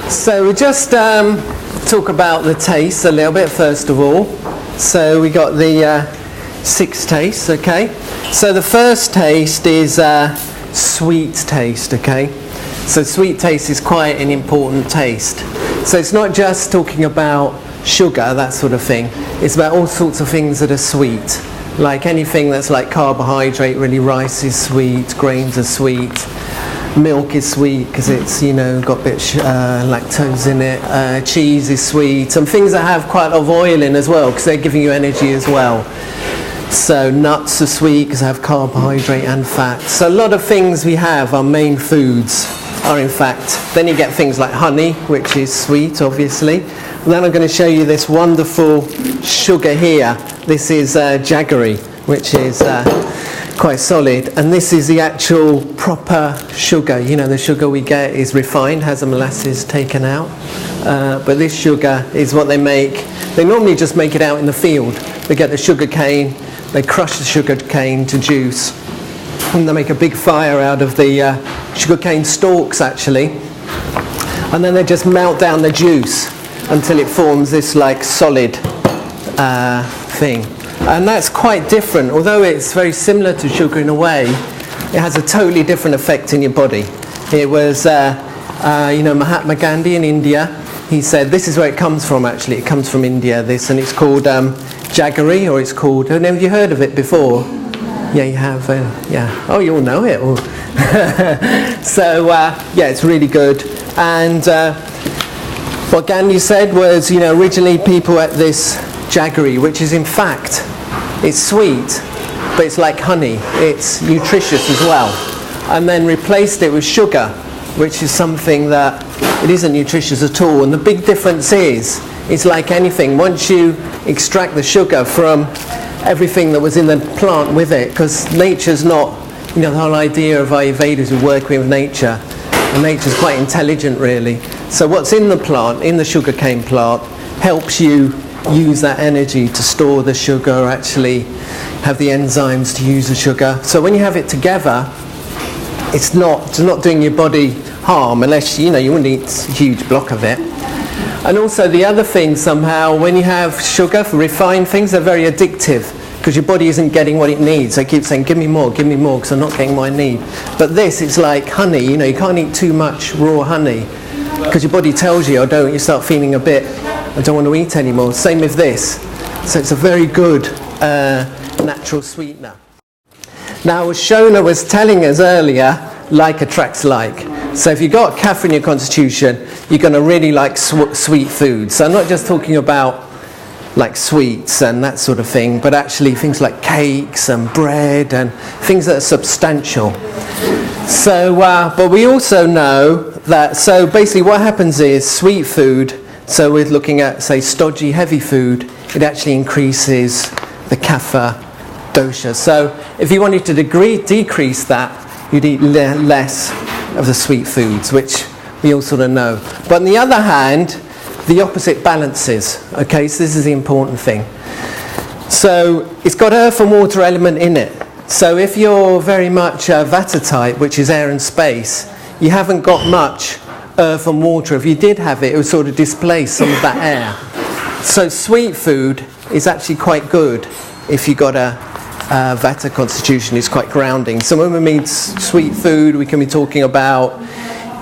So we just talk about the taste a little bit first of all. So we got the 6 tastes, okay? So the first taste is sweet taste, okay? So sweet taste is quite an important taste. So it's not just talking about sugar, that sort of thing. It's about all sorts of things that are sweet. Like anything that's like carbohydrate, really rice is sweet, grains are sweet, milk is sweet because it's, you know, got a bit lactose in it, cheese is sweet, and things that have quite a lot of oil in as well because they're giving you energy as well. So nuts are sweet because they have carbohydrate and fat. So a lot of things we have, our main foods, are in fact, then you get things like honey, which is sweet obviously. And then I'm going to show you this wonderful sugar here. This is jaggery, which is quite solid, and this is the actual proper sugar. You know, the sugar we get is refined, has the molasses taken out, but this sugar is what they make. They normally just make it out in the field. They get the sugar cane, they crush the sugar cane to juice, and they make a big fire out of the sugar cane stalks actually, and then they just melt down the juice until it forms this like solid thing. And that's quite different. Although it's very similar to sugar in a way, it has a totally different effect in your body. It was, Mahatma Gandhi in India, he said, this is where it comes from actually, it comes from India, this, and it's called jaggery, or it's called, have you heard of it before? Yeah, you have, yeah. Oh, you all know it. So, it's really good. And what Gandhi said was, originally people ate this jaggery, which is in fact, it's sweet, but it's like honey. It's nutritious as well. And then replaced it with sugar, which is something that it isn't nutritious at all. And the big difference is, it's like anything. Once you extract the sugar from everything that was in the plant with it, because nature's not, the whole idea of Ayurveda is we work with nature, and nature's quite intelligent really. So what's in the plant, in the sugarcane plant, helps you use that energy to store the sugar, or actually have the enzymes to use the sugar. So when you have it together, it's not doing your body harm, unless you wouldn't eat a huge block of it. And also the other thing, somehow, when you have sugar for refined things, they're very addictive because your body isn't getting what it needs. They keep saying, give me more, because I'm not getting what I need. But this, it's like honey, you can't eat too much raw honey because your body tells you, you start feeling a bit, I don't want to eat anymore. Same with this. So it's a very good natural sweetener. Now, as Shona was telling us earlier, like attracts like. So if you've got caffeine in your constitution, you're going to really like sweet food. So I'm not just talking about like sweets and that sort of thing, but actually things like cakes and bread and things that are substantial. So, but we also know that, so basically what happens is sweet food, so we're looking at, say, stodgy, heavy food, it actually increases the kapha dosha. So if you wanted to decrease that, you'd eat less of the sweet foods, which we all sort of know. But on the other hand, the opposite balances. Okay, so this is the important thing. So it's got earth and water element in it. So if you're very much Vata type, which is air and space, you haven't got much earth and water. If you did have it, it would sort of displace some of that air. So sweet food is actually quite good if you got a Vata constitution. It's quite grounding. So when we mean sweet food, we can be talking about,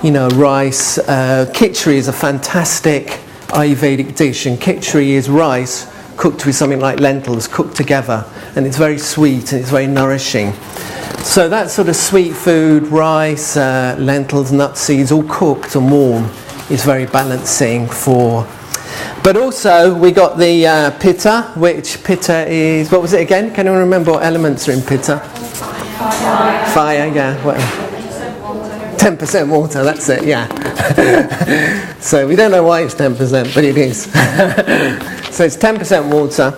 rice. Khichdi is a fantastic Ayurvedic dish, and khichdi is rice cooked with something like lentils, cooked together, and it's very sweet and it's very nourishing. So that sort of sweet food, rice, lentils, nut seeds, all cooked and warm, is very balancing for. But also we got the pitta, which pitta is, what was it again? Can anyone remember what elements are in pitta? Fire, yeah. What? 10% water, that's it, yeah. So we don't know why it's 10%, but it is. So it's 10% water.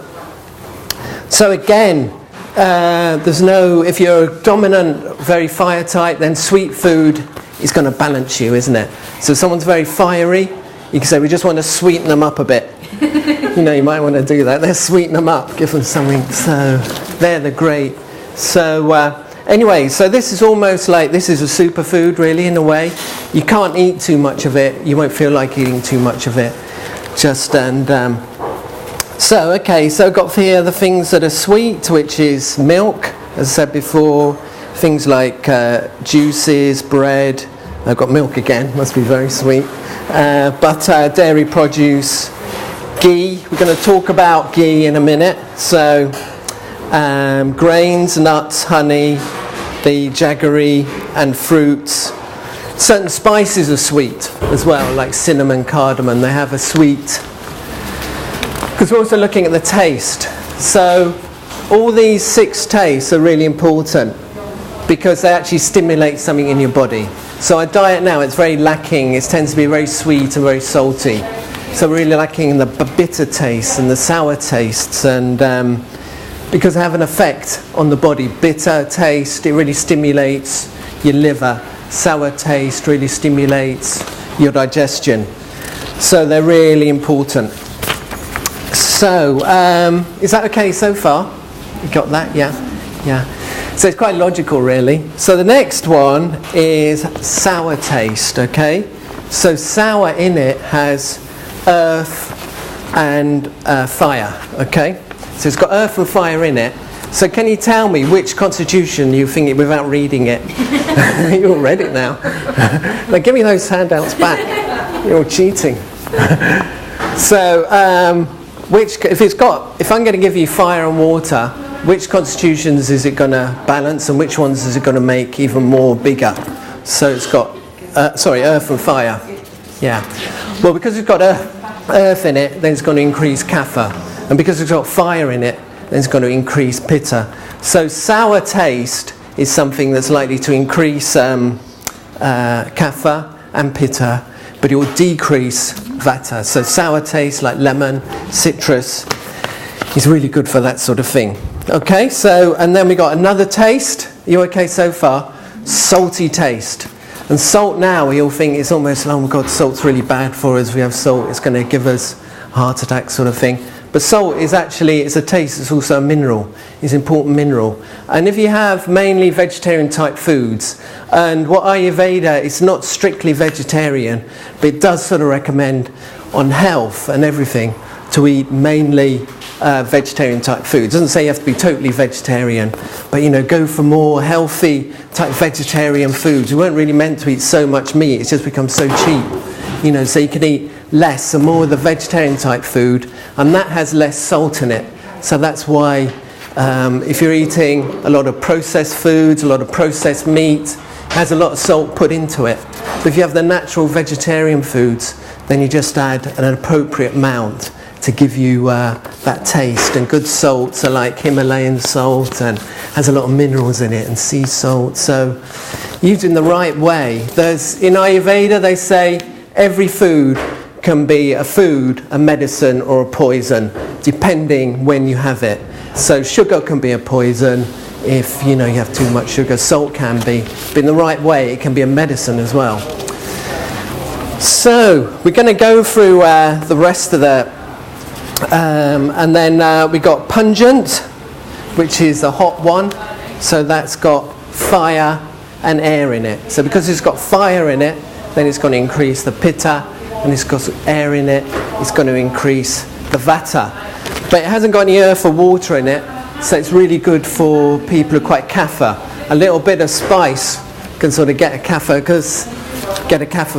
So again, there's no, if you're a dominant, very fire type, then sweet food is going to balance you, isn't it? So if someone's very fiery, you can say, we just want to sweeten them up a bit. You might want to do that. Let's sweeten them up, give them something. So they're the great. So Anyway, so this is almost like, this is a superfood really in a way. You can't eat too much of it. You won't feel like eating too much of it. So I've got here the things that are sweet, which is milk, as I said before, things like juices, bread. I've got milk again, must be very sweet. Butter, dairy produce, ghee. We're going to talk about ghee in a minute. So grains, nuts, honey, the jaggery and fruits. Certain spices are sweet as well, like cinnamon, cardamom. They have a sweet, because we're also looking at the taste. So all these 6 tastes are really important because they actually stimulate something in your body. So our diet now, it's very lacking. It tends to be very sweet and very salty. So we're really lacking in the bitter tastes and the sour tastes, and because they have an effect on the body. Bitter taste, it really stimulates your liver. Sour taste really stimulates your digestion. So they're really important. So, is that okay so far? You got that? Yeah? Yeah. So it's quite logical really. So the next one is sour taste, okay? So sour in it has earth and fire, okay? So it's got earth and fire in it. So can you tell me which constitution you think it without reading it? You all read it now. Now give me those handouts back. You're cheating. So if I'm going to give you fire and water, which constitutions is it going to balance and which ones is it going to make even more bigger? So it's got earth and fire. Yeah. Well, because it's got earth in it, then it's going to increase kapha, and because it's got fire in it, then it's going to increase pitta. So sour taste is something that's likely to increase kapha and pitta, but it will decrease vata. So sour taste, like lemon, citrus, is really good for that sort of thing. Okay, so, and then we got another taste. You okay so far? Salty taste. And salt now, we all think it's almost, oh my God, salt's really bad for us. We have salt, it's going to give us a heart attack sort of thing. But salt is actually, it's a taste, it's also a mineral. It's an important mineral. And if you have mainly vegetarian type foods, and what Ayurveda is not strictly vegetarian, but it does sort of recommend on health and everything to eat mainly vegetarian type foods. It doesn't say you have to be totally vegetarian, but go for more healthy type vegetarian foods. We weren't really meant to eat so much meat, it's just become so cheap. So you can eat less and more of the vegetarian type food, and that has less salt in it. So that's why if you're eating a lot of processed foods, a lot of processed meat, it has a lot of salt put into it. But if you have the natural vegetarian foods, then you just add an appropriate amount to give you that taste. And good salts are like Himalayan salt and has a lot of minerals in it, and sea salt. So used in the right way. In Ayurveda they say every food can be a food, a medicine or a poison, depending when you have it. So sugar can be a poison if you have too much sugar. Salt can be, but in the right way it can be a medicine as well. So we're going to go through the rest of the and then we got pungent, which is a hot one. So that's got fire and air in it. So because it's got fire in it, then it's going to increase the pitta, and it's got air in it, it's going to increase the vata. But it hasn't got any earth or water in it, so it's really good for people who are quite kapha. A little bit of spice can sort of get a kapha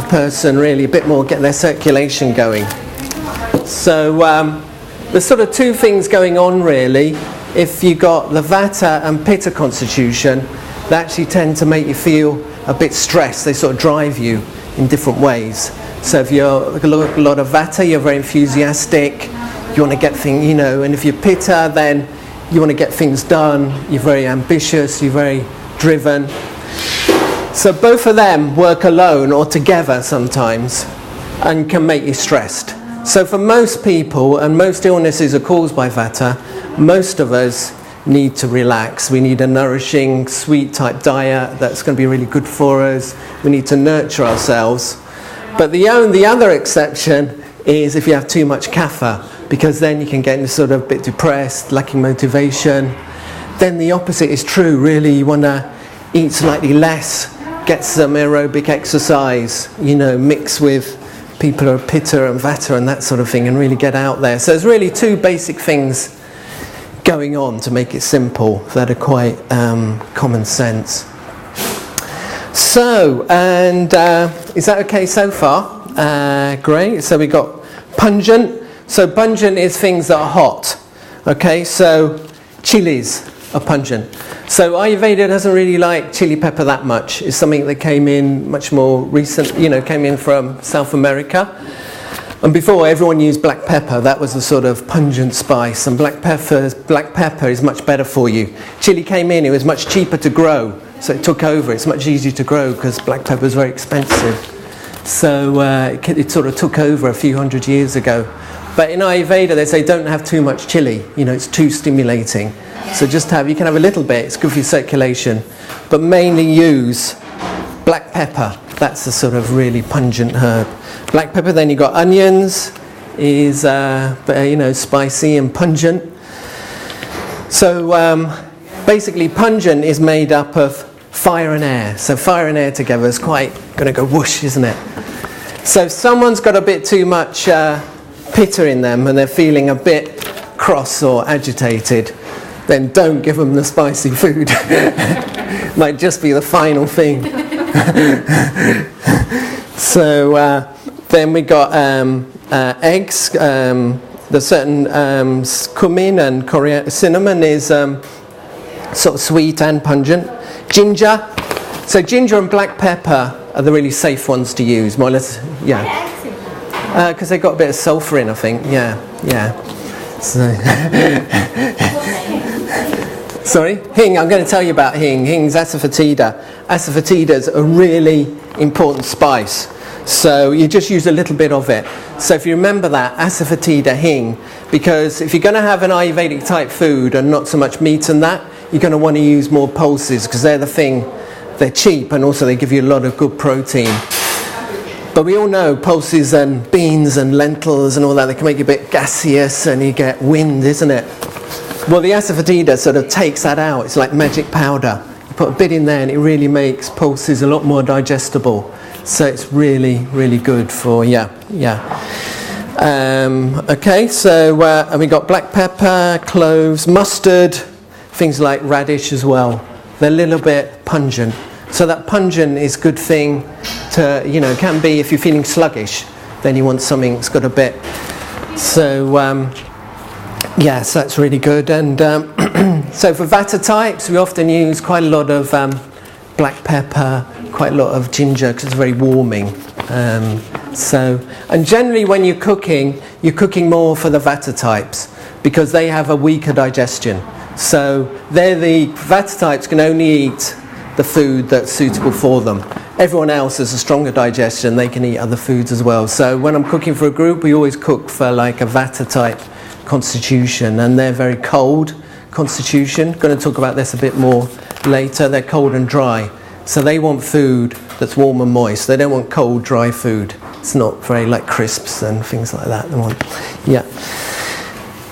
person really a bit more, get their circulation going. So there's sort of 2 things going on really. If you got the vata and pitta constitution, they actually tend to make you feel a bit stressed. They sort of drive you in different ways. So if you're a lot of vata, you're very enthusiastic, you want to get things, and if you're pitta, then you want to get things done, you're very ambitious, you're very driven. So both of them work alone or together sometimes and can make you stressed. So for most people, and most illnesses are caused by vata, most of us need to relax. We need a nourishing, sweet type diet that's going to be really good for us. We need to nurture ourselves. But the other exception is if you have too much kapha, because then you can get sort of a bit depressed, lacking motivation. Then the opposite is true, really. You want to eat slightly less, get some aerobic exercise, mix with people who are Pitta and Vata and that sort of thing, and really get out there. So there's really two basic things going on, to make it simple, that are quite common sense. So, and is that okay so far? Great. So we got pungent. So pungent is things that are hot. Okay, so chilies are pungent. So Ayurveda doesn't really like chili pepper that much. It's something that came in much more recent, came in from South America. And before, everyone used black pepper. That was a sort of pungent spice. And black pepper is much better for you. Chili came in, it was much cheaper to grow. So it took over. It's much easier to grow because black pepper is very expensive. So it sort of took over a few hundred years ago. But in Ayurveda, they say don't have too much chili. It's too stimulating. So you can have a little bit. It's good for your circulation. But mainly use black pepper. That's a sort of really pungent herb. Black pepper, then you've got onions, is spicy and pungent. So basically pungent is made up of fire and air. So fire and air together is quite going to go whoosh, isn't it? So if someone's got a bit too much pitta in them and they're feeling a bit cross or agitated, then don't give them the spicy food. Might just be the final thing. So then we got eggs. There's certain cumin and coriander. Cinnamon is sort of sweet and pungent. Ginger. So ginger and black pepper are the really safe ones to use, more or less. Yeah. Because they've got a bit of sulfur in, I think. Yeah. So sorry? Hing, I'm going to tell you about hing. Hing's asafoetida. Asafoetida is a really important spice. So you just use a little bit of it. So if you remember that, asafoetida, hing, because if you're going to have an Ayurvedic type food and not so much meat and that, you're going to want to use more pulses because they're the thing, they're cheap and also they give you a lot of good protein. But we all know pulses and beans and lentils and all that, they can make you a bit gaseous and you get wind, isn't it? Well, the asafoetida sort of takes that out. It's like magic powder. You put a bit in there and it really makes pulses a lot more digestible. So it's really, really good for, okay, so and we got black pepper, cloves, mustard, things like radish as well. They're a little bit pungent. So that pungent is a good thing to, can be if you're feeling sluggish, then you want something that's got a bit. So, yes, that's really good. And so for Vata types, we often use quite a lot of black pepper, quite a lot of ginger because it's very warming. And generally when you're cooking more for the Vata types because they have a weaker digestion. So the Vata types can only eat the food that's suitable for them. Everyone else has a stronger digestion, they can eat other foods as well. So when I'm cooking for a group, we always cook for like a Vata type constitution, and they're very cold constitution. Going to talk about this a bit more later. They're cold and dry. So they want food that's warm and moist. They don't want cold, dry food. It's not very like crisps and things like that. They want,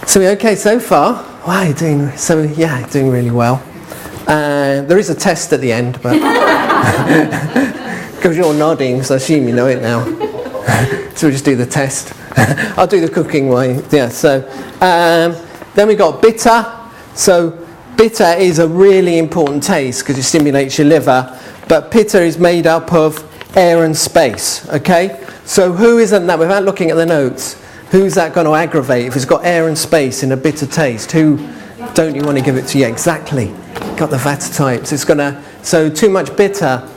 So we're okay so far. Wow, you're doing so. Yeah, doing really well. There is a test at the end, but because you're nodding, so I assume you know it now. So we'll just do the test. I'll do the cooking way. Yeah. So then we got bitter. So bitter is a really important taste because it stimulates your liver. But pitta is made up of air and space. Okay. So who isn't that? Without looking at the notes, who's that going to aggravate if it's got air and space in a bitter taste? Who don't you want to give it to? Yeah, exactly. Got the Vata types. It's gonna. So too much bitter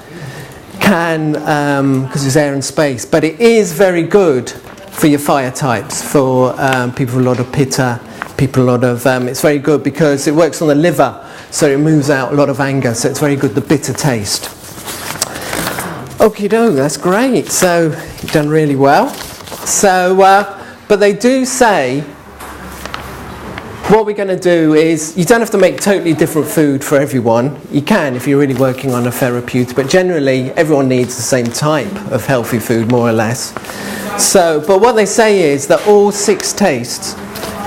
can because it's air and space. But it is very good for your fire types. For people with a lot of pitta, people a lot of. It's very good because it works on the liver, so it moves out a lot of anger. So it's very good. The bitter taste. Okie doke, that's great. So you've done really well. So, but they do say what we're going to do is you don't have to make totally different food for everyone. You can if you're really working on a therapeutic, but generally everyone needs the same type of healthy food, more or less. So, but what they say is that all 6 tastes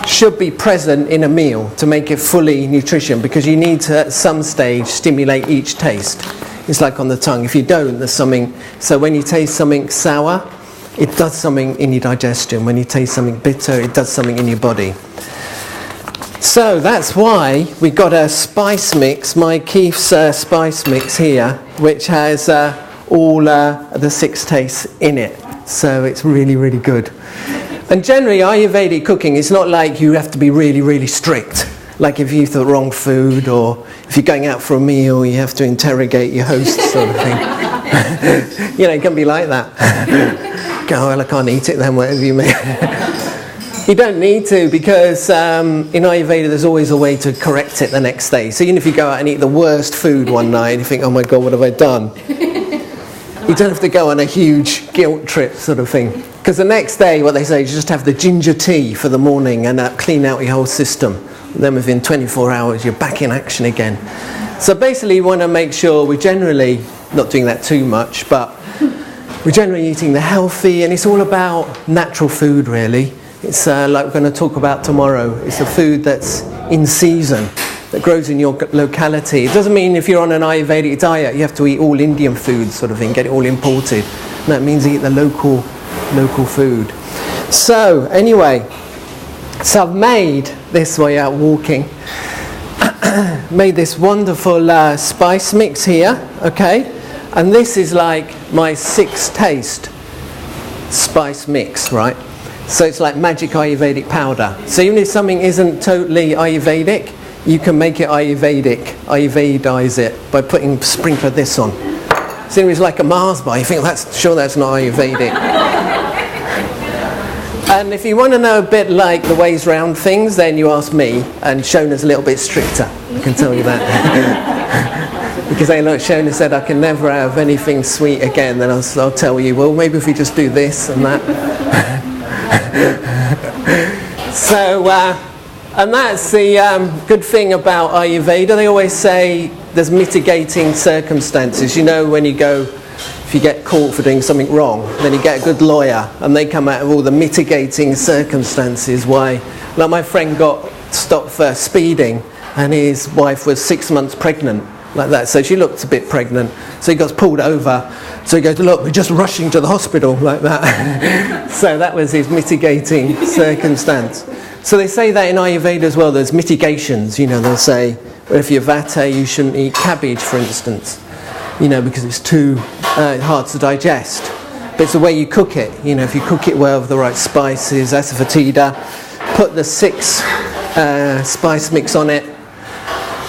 should be present in a meal to make it fully nutrition, because you need to at some stage stimulate each taste. It's like on the tongue. If you don't, there's something. So when you taste something sour, it does something in your digestion. When you taste something bitter, it does something in your body. So that's why we got a spice mix, my Keith's spice mix here, which has all the 6 tastes in it. So it's really, really good. And generally, Ayurvedic cooking is not like you have to be really, really strict. Like if you eat the wrong food, or if you're going out for a meal, you have to interrogate your host, sort of thing. It can be like that. Go, well, I can't eat it then, whatever you mean. You don't need to, because in Ayurveda there's always a way to correct it the next day. So even if you go out and eat the worst food one night and you think, oh my God, what have I done? You don't have to go on a huge guilt trip, sort of thing. Because the next day, what they say is you just have the ginger tea for the morning and clean out your whole system. Then within 24 hours, you're back in action again. So basically, you want to make sure we're generally not doing that too much, but we're generally eating the healthy, and it's all about natural food, really. It's like we're going to talk about tomorrow. It's the food that's in season, that grows in your locality. It doesn't mean if you're on an Ayurvedic diet, you have to eat all Indian food, sort of thing, get it all imported. And that means eat the local food. So anyway, so I've made this way out walking, made this wonderful spice mix here, okay? And this is like my 6 taste spice mix, right? So it's like magic Ayurvedic powder. So even if something isn't totally Ayurvedic, you can make it Ayurvedic, Ayurvedize it by putting a sprinkle of this on. So it's like a Mars bar. You think, sure that's not Ayurvedic. And if you want to know a bit like the ways round things, then you ask me, and Shona's a little bit stricter, I can tell you that. Because look, Shona said I can never have anything sweet again, then I'll tell you, well, maybe if we just do this and that. So, and that's the good thing about Ayurveda. They always say there's mitigating circumstances. You know, when you go, if you get caught for doing something wrong, then you get a good lawyer, and they come out of all the mitigating circumstances why. Like my friend got stopped for speeding, and his wife was 6 months pregnant, like that. So she looked a bit pregnant. So he got pulled over. So he goes, look, we're just rushing to the hospital, like that. So that was his mitigating circumstance. So they say that in Ayurveda as well, there's mitigations. They'll say, well, if you're Vata, you shouldn't eat cabbage, for instance, because it's too hard to digest. But it's the way you cook it. If you cook it well with the right spices, asafoetida, put the 6 spice mix on it,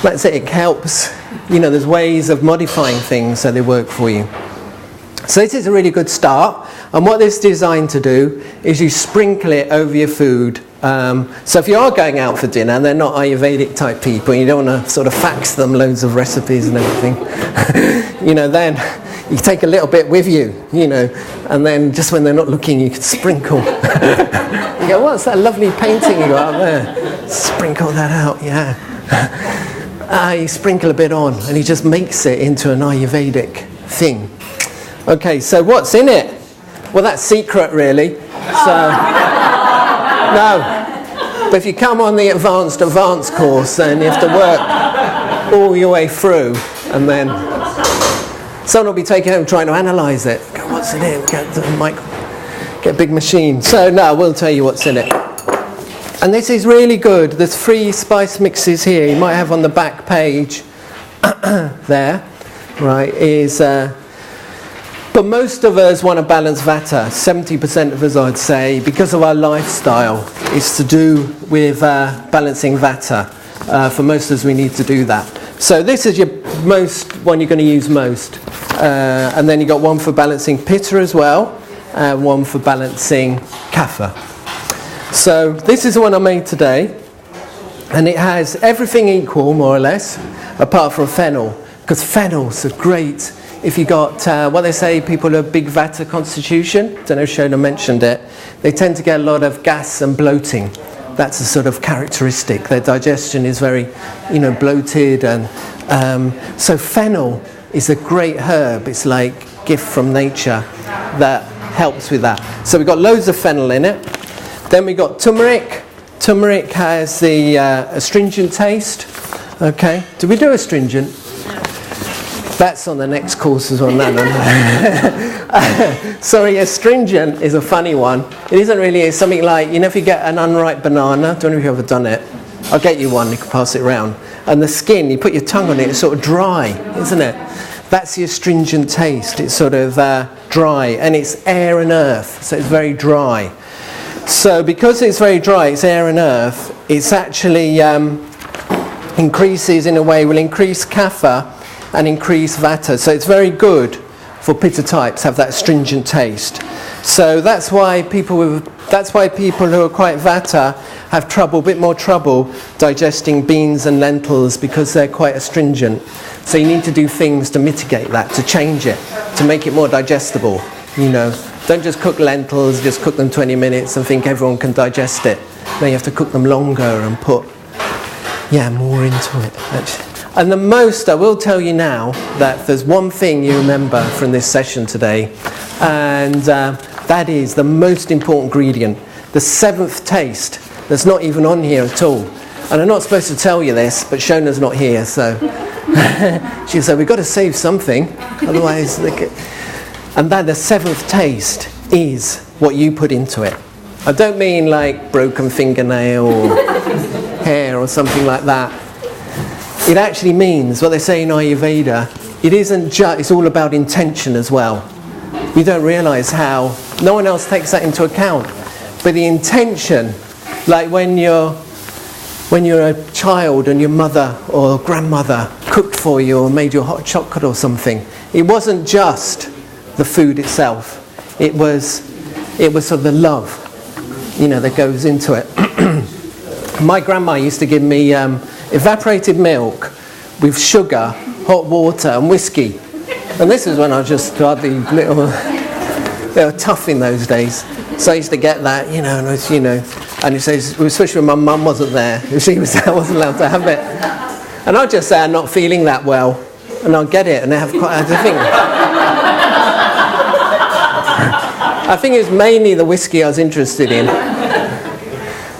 that's it, it helps. There's ways of modifying things so they work for you. So this is a really good start, and what this is designed to do is you sprinkle it over your food. So if you are going out for dinner and they're not Ayurvedic type people, and you don't want to sort of fax them loads of recipes and everything, then you take a little bit with you, and then just when they're not looking, you can sprinkle. You go, what's that lovely painting you got up there? Sprinkle that out, yeah. You sprinkle a bit on, and he just makes it into an Ayurvedic thing. Okay, so what's in it? Well, that's secret, really. So, no. But if you come on the advanced course, then you have to work all your way through, and then someone will be taking home trying to analyse it. Go, what's in it? Get a big machine. So, no, we'll tell you what's in it. And this is really good. There's 3 spice mixes here. You might have on the back page there, right, but most of us want to balance Vata. 70% of us, I'd say, because of our lifestyle, is to do with balancing Vata. For most of us, we need to do that. So this is your one you're going to use most. And then you've got one for balancing Pitta as well, and one for balancing Kapha. So this is the one I made today, and it has everything equal, more or less, apart from fennel, because fennel's a great. If you got what they say, people who have big Vata constitution, don't know if Shona mentioned it, they tend to get a lot of gas and bloating. That's a sort of characteristic. Their digestion is very, bloated, and so fennel is a great herb. It's like gift from nature that helps with that. So we've got loads of fennel in it. Then we've got turmeric, Turmeric has the astringent taste. Okay. Did we do astringent? That's on the next course as well. No. Sorry, astringent is a funny one. It isn't really. It's something like, if you get an unripe banana, don't know if you've ever done it. I'll get you one, you can pass it around. And the skin, you put your tongue on it, it's sort of dry, isn't it? That's the astringent taste. It's sort of dry, and it's air and earth, so it's very dry. So because it's very dry, it's air and earth, it's actually increases, in a way, will increase kapha and increase vata. So it's very good for pitta types, have that astringent taste. So that's why people who are quite vata have a bit more trouble digesting beans and lentils, because they're quite astringent. So you need to do things to mitigate that, to change it, to make it more digestible. Don't just cook lentils, just cook them 20 minutes and think everyone can digest it. No, you have to cook them longer and put more into it, actually. And the most, I will tell you now, that there's one thing you remember from this session today, and that is the most important ingredient, the seventh taste, that's not even on here at all. And I'm not supposed to tell you this, but Shona's not here, so she said, we've got to save something, otherwise... And then the seventh taste is what you put into it. I don't mean like broken fingernail or hair or something like that. It actually means, what they say in Ayurveda, it isn't just, it's all about intention as well. We don't realise how, no one else takes that into account. But the intention, like when you're a child and your mother or grandmother cooked for you or made you hot chocolate or something, it wasn't just the food itself. It was sort of the love, that goes into it. My grandma used to give me evaporated milk with sugar, hot water and whiskey. And this is when I was just hardly they were tough in those days. So I used to get that, and it says, especially when my mum wasn't there, I wasn't allowed to have it. And I'd just say I'm not feeling that well, and I'll get it, and I think it was mainly the whiskey I was interested in.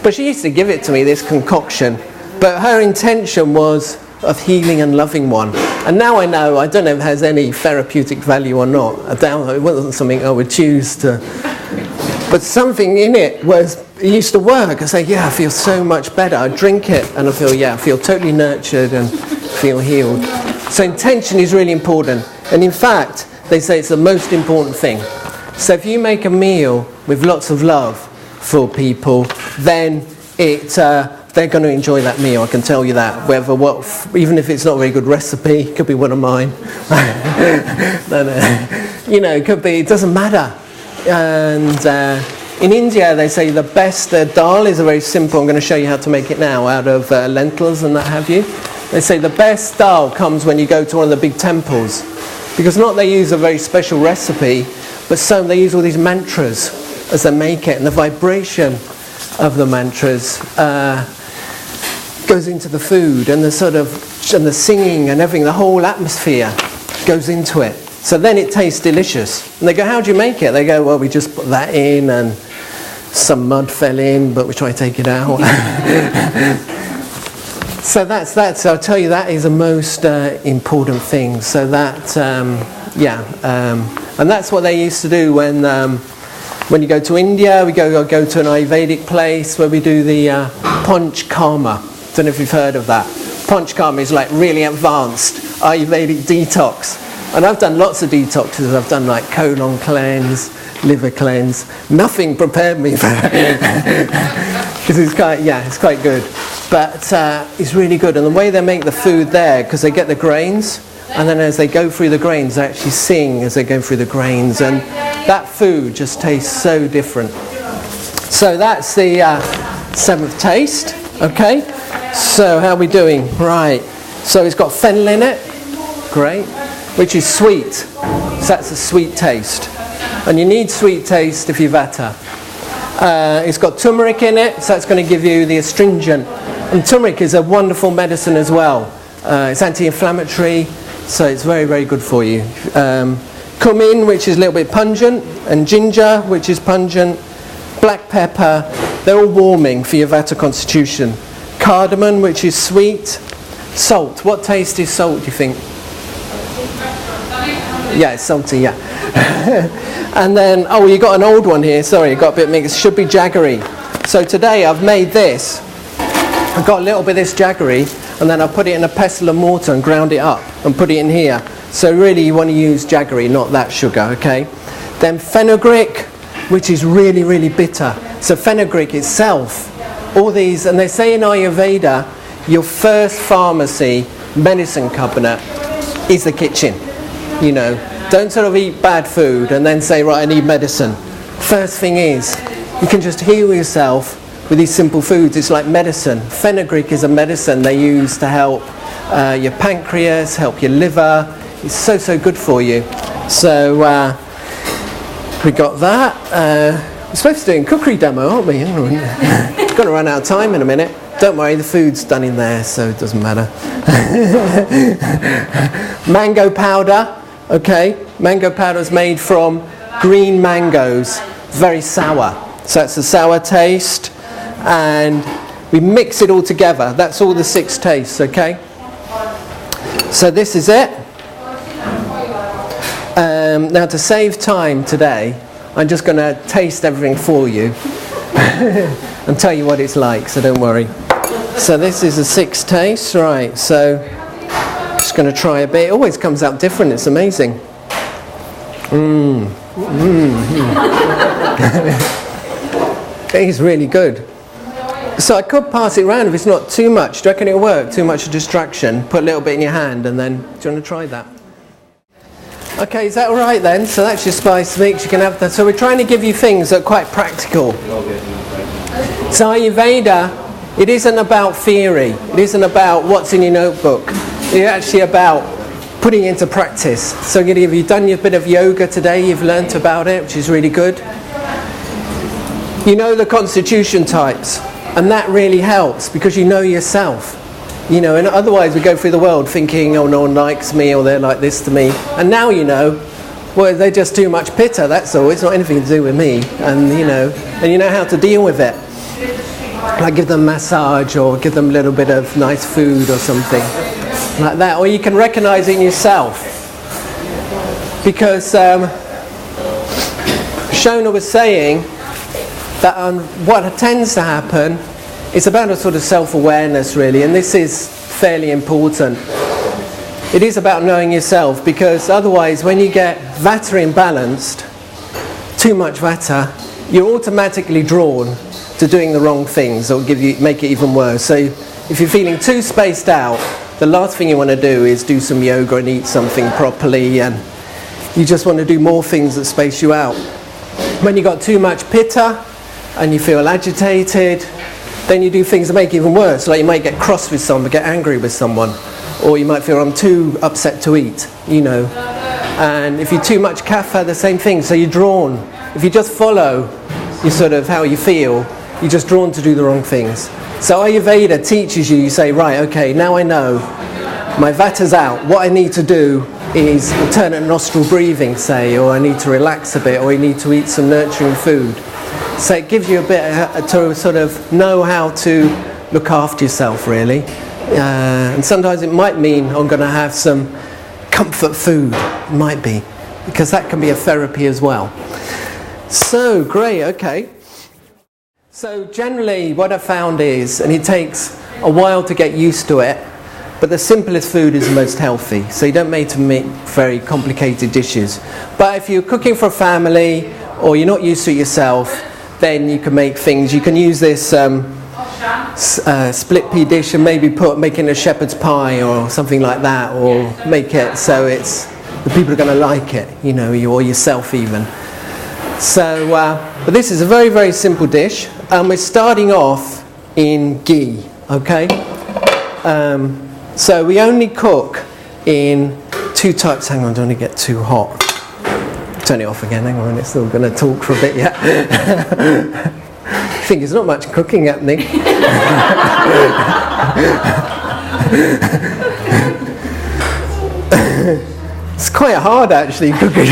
But she used to give it to me, this concoction. But her intention was of healing and loving one. And now I know, I don't know if it has any therapeutic value or not. I doubt it wasn't something I would choose to. But something in it used to work. I say, I feel so much better. I drink it and I feel totally nurtured and feel healed. So intention is really important. And in fact, they say it's the most important thing. So if you make a meal with lots of love for people, then they're going to enjoy that meal, I can tell you that. Even if it's not a very good recipe, it could be one of mine. It could be, it doesn't matter. And in India, they say the best dal is a very simple, I'm going to show you how to make it now, out of lentils and that have you. They say the best dal comes when you go to one of the big temples. Because not they use a very special recipe, but they use all these mantras as they make it, and the vibration of the mantras goes into the food, and the singing and everything, the whole atmosphere goes into it. So then it tastes delicious. And they go, how do you make it? They go, well, we just put that in, and some mud fell in, but we try to take it out. So that's I'll tell you, that is the most important thing. So that, and that's what they used to do when you go to India. We go to an Ayurvedic place where we do the Panch Karma. Don't know if you've heard of that. Panch Karma is like really advanced Ayurvedic detox. And I've done lots of detoxes. I've done like colon cleanse, liver cleanse. Nothing prepared me for that. Because it's quite good. But it's really good. And the way they make the food there, because they get the grains, and then as they go through the grains, they actually sing as they go through the grains. And that food just tastes so different. So that's the seventh taste. Okay. So how are we doing? Right. So it's got fennel in it. Great. Which is sweet. So that's a sweet taste. And you need sweet taste if you're vata. It's got turmeric in it, so that's going to give you the astringent. And turmeric is a wonderful medicine as well. It's anti-inflammatory, so it's very, very good for you. Cumin, which is a little bit pungent, and ginger, which is pungent, black pepper, They're all warming for your Vata constitution. Cardamom, which is sweet. Salt. What taste is salt, do you think? Yeah, it's salty, yeah. And then, oh, you got an old one here. Sorry, it got a bit mixed. It should be jaggery. So today I've made this. I've got a little bit of this jaggery, and then I put it in a pestle and mortar and ground it up and put it in here. So really you want to use jaggery, not that sugar, okay? Then fenugreek, which is really, really bitter. So fenugreek itself, all these, and they say in Ayurveda, your first pharmacy medicine cabinet is the kitchen. You know, don't sort of eat bad food and then say, right, I need medicine. First thing is, you can just heal yourself with these simple foods. It's like medicine. Fenugreek is a medicine they use to help your pancreas, help your liver. It's so, so good for you. So we got that. We're supposed to do a cookery demo, aren't we? It's going to run out of time in a minute. Don't worry, the food's done in there, so it doesn't matter. Mango powder. Okay, mango powder is made from green mangoes, very sour. So it's a sour taste, and we mix it all together. That's all the 6 tastes, okay? So this is it. Now to save time today, I'm just going to taste everything for you and tell you what it's like, so don't worry. So this is the 6 tastes, right, so just going to try a bit. It always comes out different, it's amazing. It is really good. So I could pass it around if it's not too much. Do you reckon it'll work? Too much distraction? Put a little bit in your hand and then, do you want to try that? Okay, is that all right then? So that's your spice mix, you can have that. So we're trying to give you things that are quite practical. So Ayurveda, it isn't about theory. It isn't about what's in your notebook. It's actually about putting it into practice. So if you've done your bit of yoga today, you've learnt about it, which is really good. You know the constitution types, and that really helps because you know yourself. You know, and otherwise we go through the world thinking, oh, no one likes me, or they're like this to me. And now you know, well, they're just too much pitta, that's all. It's not anything to do with me. And you know how to deal with it. Like give them massage or give them a little bit of nice food or something like that. Or you can recognize it in yourself. Because Shona was saying that what tends to happen, it's about a sort of self-awareness really, and this is fairly important. It is about knowing yourself, because otherwise when you get Vata imbalanced, too much Vata, you're automatically drawn to doing the wrong things or make it even worse. So if you're feeling too spaced out, the last thing you want to do is do some yoga and eat something properly, and you just want to do more things that space you out. When you got too much pitta and you feel agitated, then you do things that make it even worse. Like you might get cross with someone, get angry with someone, or you might feel I'm too upset to eat, you know. And if you're too much kapha, the same thing. So you're drawn. If you just follow your sort of how you feel, you're just drawn to do the wrong things. So Ayurveda teaches you, you say, right, okay, now I know my Vata's out. What I need to do is alternate nostril breathing, say, or I need to relax a bit, or you need to eat some nurturing food. So it gives you a bit to sort of know how to look after yourself, really. And sometimes it might mean I'm going to have some comfort food. It might be, because that can be a therapy as well. So, great, okay. So generally what I found is, and it takes a while to get used to it, but the simplest food is the most healthy. So you don't need to make very complicated dishes. But if you're cooking for a family, or you're not used to it yourself, then you can make things. You can use this split pea dish and maybe make in a shepherd's pie or something like that, or make it so it's the people are going to like it, you know, you or yourself even. So, but this is a very, very simple dish, and we're starting off in ghee, okay? So we only cook in 2 types. Hang on, don't want to get too hot. Turn it off again, hang on, it's still going to talk for a bit yet. I think there's not much cooking happening. It's quite hard actually cooking.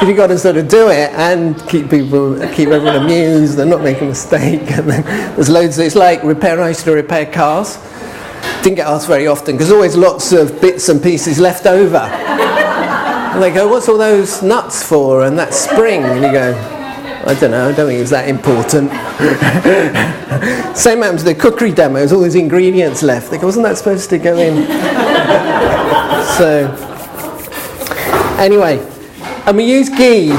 You've got to sort of do it and keep everyone amused and not make a mistake. And then there's loads. It's like I used to repair cars. Didn't get asked very often because there's always lots of bits and pieces left over. And they go, "What's all those nuts for? And that spring?" And you go, "I don't know. I don't think it's that important." Same happens to the cookery demo. There's all these ingredients left. They go, "Wasn't that supposed to go in?" So anyway, and we use ghee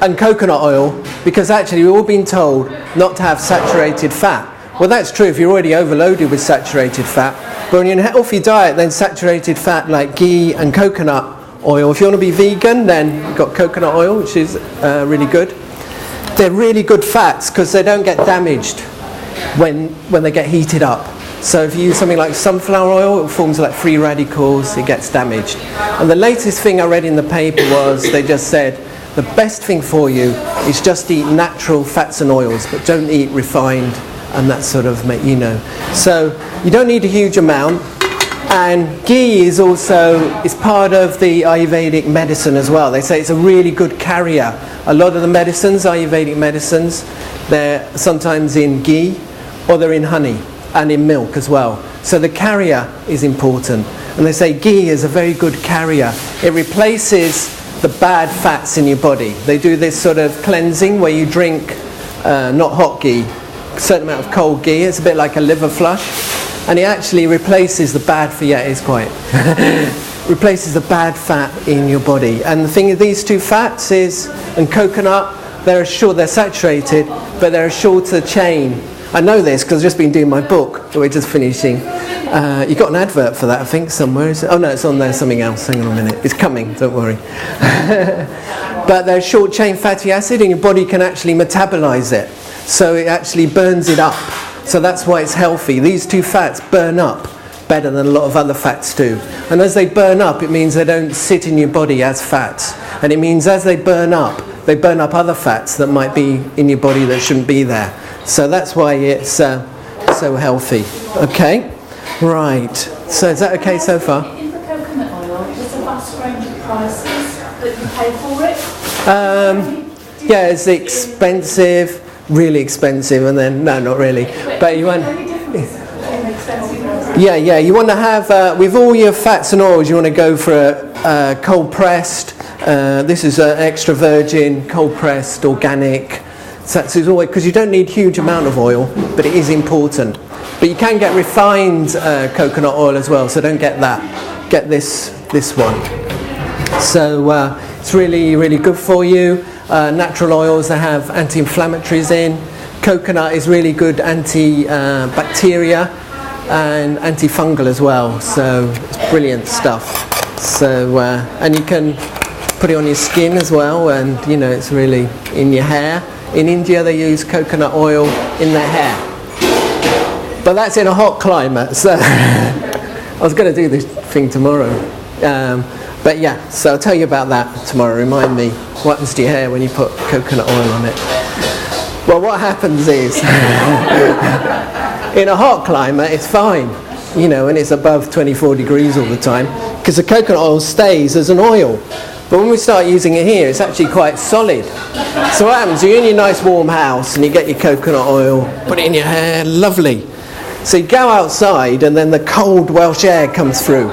and coconut oil because actually we've all been told not to have saturated fat. Well, that's true if you're already overloaded with saturated fat. But when you're in a healthy diet, then saturated fat like ghee and coconut oil. If you want to be vegan, then you've got coconut oil, which is really good. They're really good fats because they don't get damaged when they get heated up. So if you use something like sunflower oil, it forms like free radicals, it gets damaged. And the latest thing I read in the paper was they just said the best thing for you is just eat natural fats and oils, but don't eat refined and that sort of, So you don't need a huge amount. And ghee is part of the Ayurvedic medicine as well. They say it's a really good carrier. A lot of the medicines, Ayurvedic medicines, they're sometimes in ghee or they're in honey and in milk as well. So the carrier is important. And they say ghee is a very good carrier. It replaces the bad fats in your body. They do this sort of cleansing where you drink not hot ghee, a certain amount of cold ghee. It's a bit like a liver flush. And it actually replaces the bad replaces the bad fat in your body. And the thing of these two fats and coconut, they're saturated, but they're a shorter chain. I know this because I've just been doing my book that we're just finishing. You got an advert for that, I think, somewhere. Oh no, it's on there, something else. Hang on a minute. It's coming, don't worry. But they're short chain fatty acid and your body can actually metabolize it. So it actually burns it up. So that's why it's healthy. These two fats burn up better than a lot of other fats do. And as they burn up, it means they don't sit in your body as fats. And it means as they burn up other fats that might be in your body that shouldn't be there. So that's why it's so healthy. Okay? Right. So is that okay so far? In the coconut oil, there's a vast range of prices that you pay for it. Yeah, it's expensive. Really expensive, and then no, not really. But you want, you want to have with all your fats and oils. You want to go for a cold pressed. This is an extra virgin, cold pressed, organic. So that's always because you don't need huge amount of oil, but it is important. But you can get refined coconut oil as well. So don't get that. Get this one. So it's really, really good for you. Natural oils, they have anti-inflammatories in. Coconut is really good anti-bacteria and antifungal as well. So it's brilliant stuff. So and you can put it on your skin as well, and it's really in your hair. In India, they use coconut oil in their hair, but that's in a hot climate. So I was going to do this thing tomorrow. But yeah, so I'll tell you about that tomorrow. Remind me what happens to your hair when you put coconut oil on it. Well, what happens is, in a hot climate, it's fine, and it's above 24 degrees all the time, because the coconut oil stays as an oil. But when we start using it here, it's actually quite solid. So what happens, you're in your nice warm house, and you get your coconut oil, put it in your hair, lovely. So you go outside, and then the cold Welsh air comes through.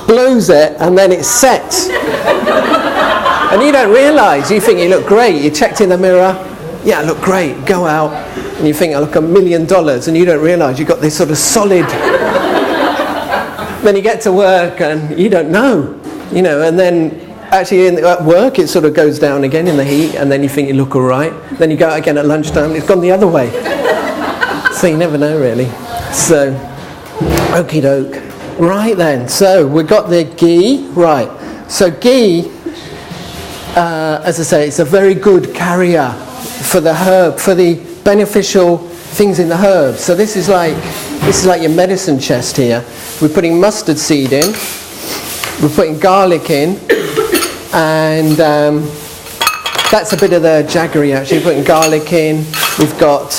Blows it, and then it sets. And you don't realise, you think you look great, you checked in the mirror, yeah, I look great, go out, and you think I look $1 million, and you don't realise you've got this sort of solid. Then you get to work and you don't know, and then actually at work it sort of goes down again in the heat, and then you think you look all right, then you go out again at lunchtime, it's gone the other way. So you never know really. So, okie doke. Right then, so we've got the ghee, right. So ghee, as I say, it's a very good carrier for the herb, for the beneficial things in the herbs. So this is like your medicine chest here. We're putting mustard seed in, we're putting garlic in, and that's a bit of the jaggery actually. We're putting garlic in, we've got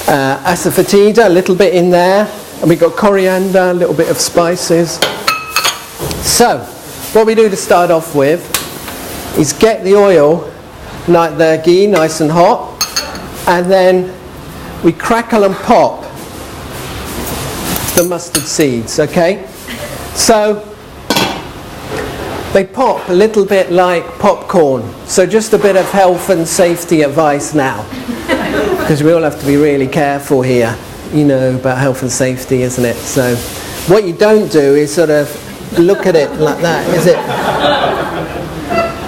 asafoetida, a little bit in there, and we've got coriander, a little bit of spices. So what we do to start off with is get the oil, like the ghee, nice and hot, and then we crackle and pop the mustard seeds, okay? So they pop a little bit like popcorn. So just a bit of health and safety advice now, because we all have to be really careful here, you know, about health and safety, isn't it? So what you don't do is sort of look at it like that, is it?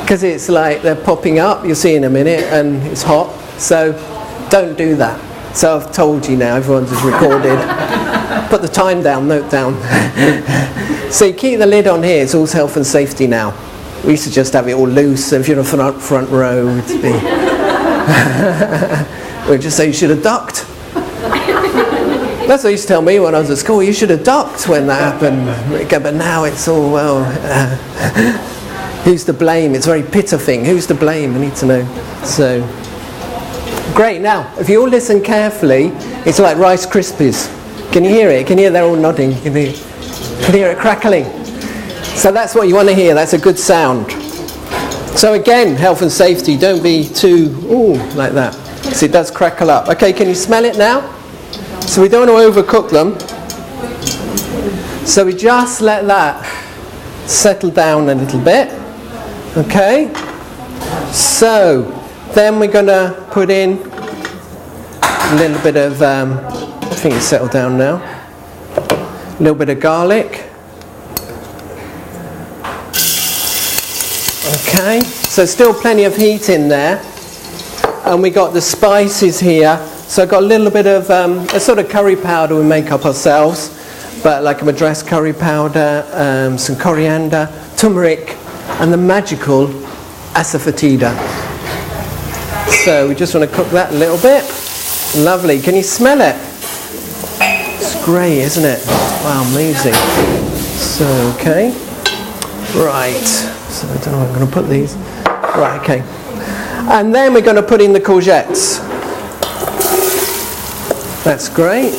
Because it's like they're popping up, you'll see in a minute, and it's hot. So don't do that. So I've told you now, everyone's just recorded. Put the time down, note down. So you keep the lid on here, it's all health and safety now. We used to just have it all loose, so if you're in the front row, it'd be we'd just say you should have ducked. That's what they used to tell me when I was at school, you should have ducked when that happened. But now it's all, well, who's to blame? It's a very bitter thing. Who's to blame? I need to know. So, great. Now, if you all listen carefully, it's like Rice Krispies. Can you hear it? Can you hear they're all nodding? Can you hear it crackling? So that's what you want to hear. That's a good sound. So again, health and safety. Don't be too, like that. So it does crackle up. Okay, can you smell it now? So we don't want to overcook them. So we just let that settle down a little bit. Okay. So then we're going to put in a little bit of, I think it's settled down now, a little bit of garlic. Okay, so still plenty of heat in there. And we got the spices here. So I've got a little bit of a sort of curry powder we make up ourselves, but like a Madras curry powder, some coriander, turmeric, and the magical asafoetida. So we just want to cook that a little bit. Lovely. Can you smell it? It's great, isn't it? Wow, amazing. So, okay. Right. So I don't know where I'm going to put these. Right, okay. And then we're going to put in the courgettes. That's great.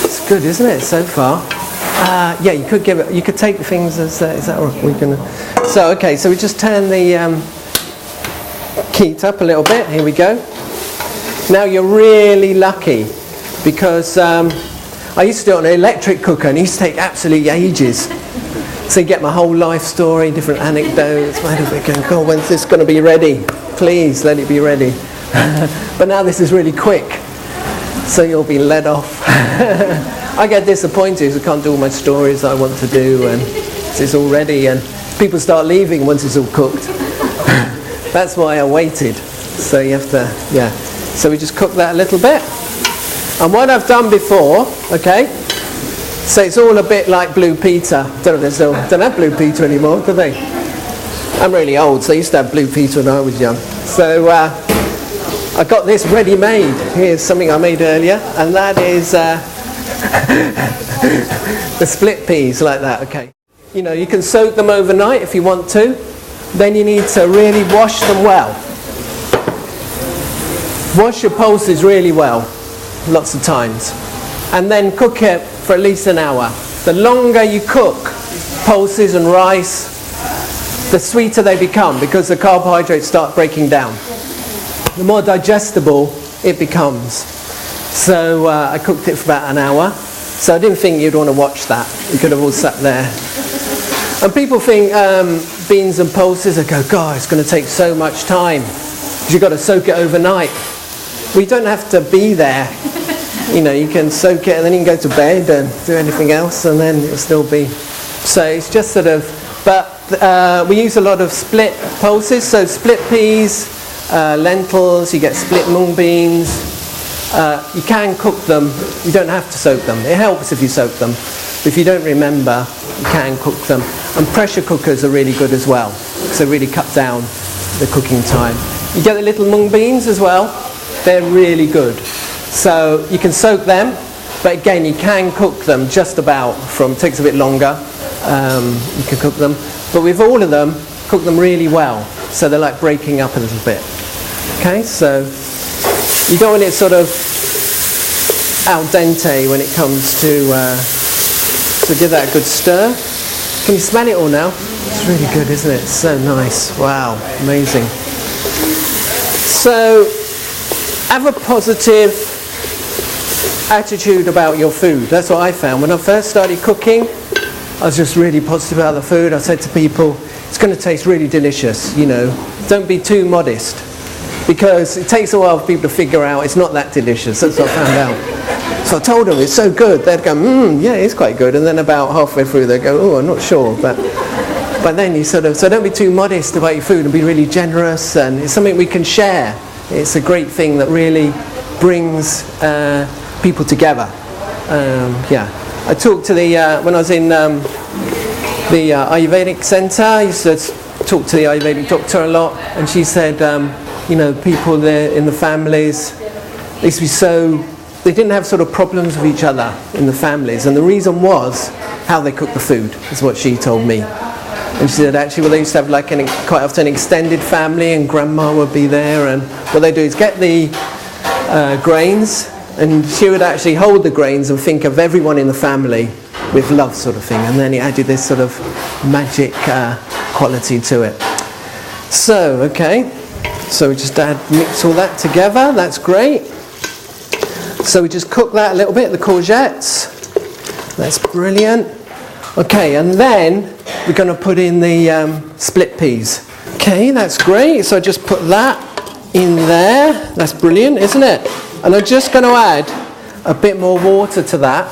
It's good, isn't it, so far? Yeah, you could give it. You could take the things as. Is that what we're gonna? So okay, so we just turn the heat up a little bit. Here we go. Now you're really lucky because I used to do it on an electric cooker, and it used to take absolutely ages. So you get my whole life story, different anecdotes. Where do we go? God, when's this going to be ready? Please let it be ready. But now this is really quick, so you'll be led off. I get disappointed because I can't do all my stories that I want to do, and it's all ready, and people start leaving once it's all cooked. That's why I waited. So you have to, yeah. So we just cook that a little bit. And what I've done before, okay, so it's all a bit like blue Peter. Don't have blue Peter anymore, do they? I'm really old, so I used to have blue Peter when I was young. So I got this ready-made. Here's something I made earlier, and that is the split peas, like that, okay. You know, you can soak them overnight if you want to. Then you need to really wash them well. Wash your pulses really well, lots of times. And then cook it for at least an hour. The longer you cook pulses and rice, the sweeter they become because the carbohydrates start breaking down. The more digestible it becomes. So I cooked it for about an hour. So I didn't think you'd want to watch that. You could have all sat there. And people think beans and pulses, they go, God, it's going to take so much time because you've got to soak it overnight. We don't have to be there. You know, you can soak it and then you can go to bed and do anything else and then it'll still be. So it's just sort of, but we use a lot of split pulses, so split peas, lentils, you get split mung beans. You can cook them, you don't have to soak them. It helps if you soak them. If you don't remember, you can cook them. And pressure cookers are really good as well, so really cut down the cooking time. You get the little mung beans as well, they're really good. So you can soak them, but again you can cook them just about takes a bit longer, you can cook them. But with all of them, cook them really well, so they're like breaking up a little bit. Okay, so you don't want it sort of al dente when it comes to give that a good stir. Can you smell it all now? It's really good, isn't it? So nice. Wow, amazing. So, have a positive attitude about your food. That's what I found. When I first started cooking, I was just really positive about the food. I said to people, it's going to taste really delicious, you know. Don't be too modest. Because it takes a while for people to figure out it's not that delicious. That's what I found out. So I told them it's so good. They'd go, yeah, it's quite good. And then about halfway through they'd go, oh, I'm not sure. But then you so don't be too modest about your food and be really generous. And it's something we can share. It's a great thing that really brings people together. I talked to when I was in the Ayurvedic centre, I used to talk to the Ayurvedic doctor a lot. And she said, you know, people there in the families, they used to be they didn't have sort of problems with each other in the families, and the reason was how they cooked the food, is what she told me. And she said actually, well, they used to have like quite often an extended family, and grandma would be there, and what they do is get the grains, and she would actually hold the grains and think of everyone in the family with love, sort of thing, and then it added this sort of magic quality to it. So, okay. So we just mix all that together, that's great. So we just cook that a little bit, the courgettes. That's brilliant. Okay, and then we're going to put in the split peas. Okay, that's great. So I just put that in there. That's brilliant, isn't it? And I'm just going to add a bit more water to that.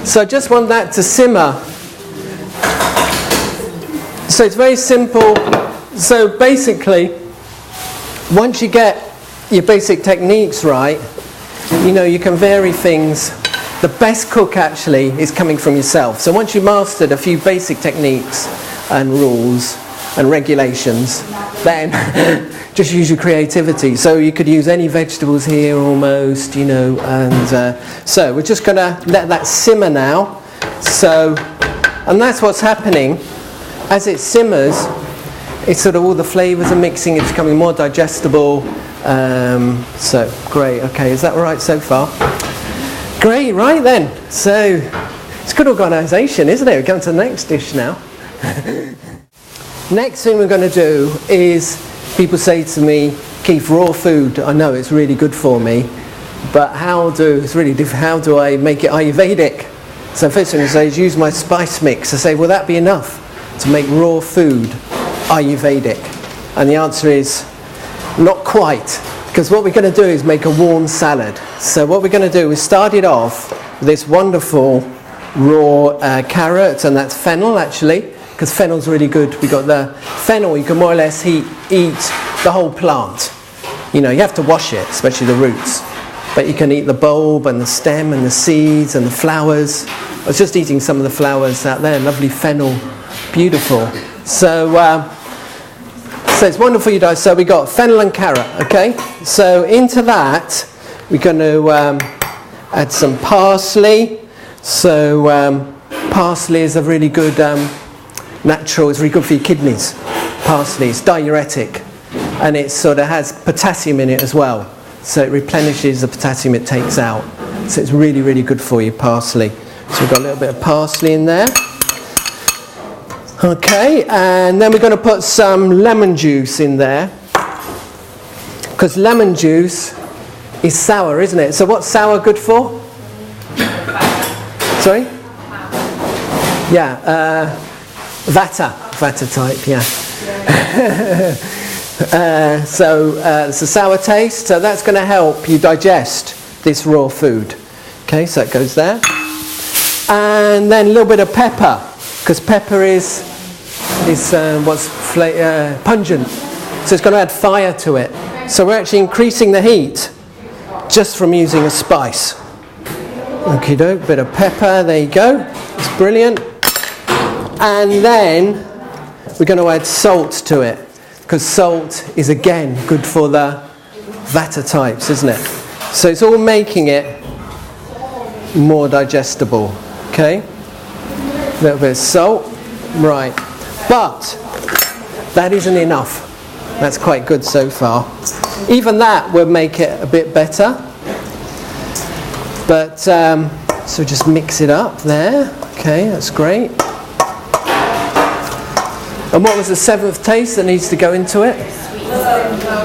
So I just want that to simmer. So it's very simple. So basically, once you get your basic techniques right, you know, you can vary things. The best cook actually is coming from yourself. So once you mastered a few basic techniques and rules and regulations, then just use your creativity. So you could use any vegetables here almost, you know, and so we're just going to let that simmer now. So, and that's what's happening. As it simmers, it's sort of all the flavours are mixing, it's becoming more digestible. So, great, okay, is that all right so far? Great, right then. So, it's good organisation, isn't it? We're going to the next dish now. Next thing we're going to do is, people say to me, Keith, raw food, I know it's really good for me, but how do I make it Ayurvedic? So first thing I say is use my spice mix. I say, will that be enough to make raw food Ayurvedic? And the answer is not quite, because what we're going to do is make a warm salad. So what we're going to do is start it off with this wonderful raw carrot, and that's fennel actually, because fennel's really good. We got the fennel, you can more or less eat the whole plant. You know, you have to wash it, especially the roots, but you can eat the bulb and the stem and the seeds and the flowers. I was just eating some of the flowers out there, lovely fennel, beautiful. So it's wonderful you guys. So we got fennel and carrot, okay? So into that, we're going to add some parsley. So parsley is a really good natural, it's really good for your kidneys. Parsley, it's diuretic, and it sort of has potassium in it as well. So it replenishes the potassium it takes out. So it's really, really good for you, parsley. So we've got a little bit of parsley in there. Okay, and then we're going to put some lemon juice in there, because lemon juice is sour, isn't it? So what's sour good for? Sorry? Yeah, Vata type, yeah. So it's a sour taste, so that's going to help you digest this raw food. Okay, so it goes there. And then a little bit of pepper, because pepper is pungent, so it's going to add fire to it. So we're actually increasing the heat just from using a spice. Okie doke, bit of pepper, there you go, it's brilliant. And then we're going to add salt to it, because salt is again good for the Vata types, isn't it? So it's all making it more digestible. Okay, a little bit of salt, right, but that isn't enough. That's quite good so far. Even that will make it a bit better, but so just mix it up there. Okay, that's great. And what was the 7th taste that needs to go into it?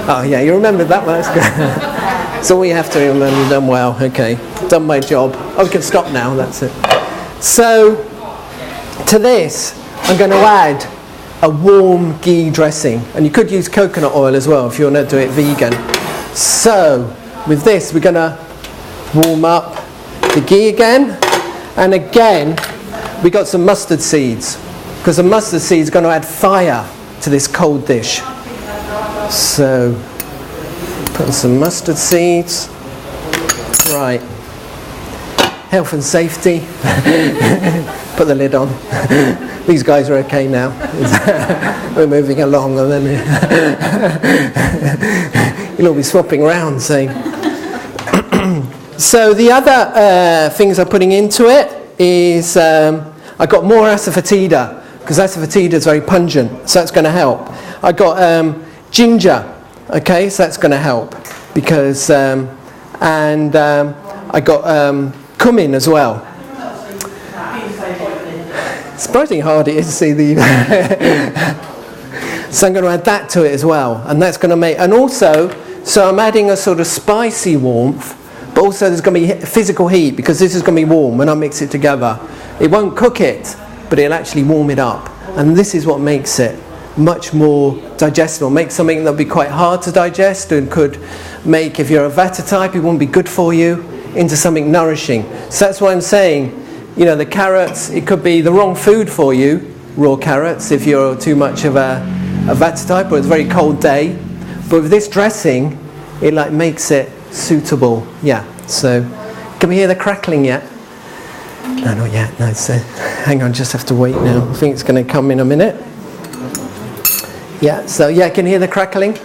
Oh yeah, you remembered that one, that's good. So we have to remember. You've done well, okay. Done my job. Oh, we can stop now, that's it. So, to this, I'm going to add a warm ghee dressing. And you could use coconut oil as well if you want to do it vegan. So, with this, we're going to warm up the ghee again. And again, we got some mustard seeds. Because the mustard seeds are going to add fire to this cold dish. So, put some mustard seeds. Right. Health and safety. Put the lid on. These guys are okay now. We're moving along, and then you'll all be swapping around saying. So the other things I'm putting into it is I got more asafoetida, because asafoetida is very pungent, so that's going to help. I got ginger, okay, so that's going to help because I got cumin as well. Surprisingly hard it is to see the so I'm going to add that to it as well, and that's going to make, and also, so I'm adding a sort of spicy warmth, but also there's going to be physical heat because this is going to be warm when I mix it together. It won't cook it, but it'll actually warm it up, and this is what makes it much more digestible. Make something that'll be quite hard to digest and could make, if you're a Vata type, it won't be good for you, into something nourishing. So that's why I'm saying, you know, the carrots, it could be the wrong food for you, raw carrots, if you're too much of a Vata type or it's a very cold day. But with this dressing, it like makes it suitable. Yeah, so can we hear the crackling yet? No, not yet. No, so hang on, just have to wait now. I think it's going to come in a minute. Yeah, so yeah, can you hear the crackling?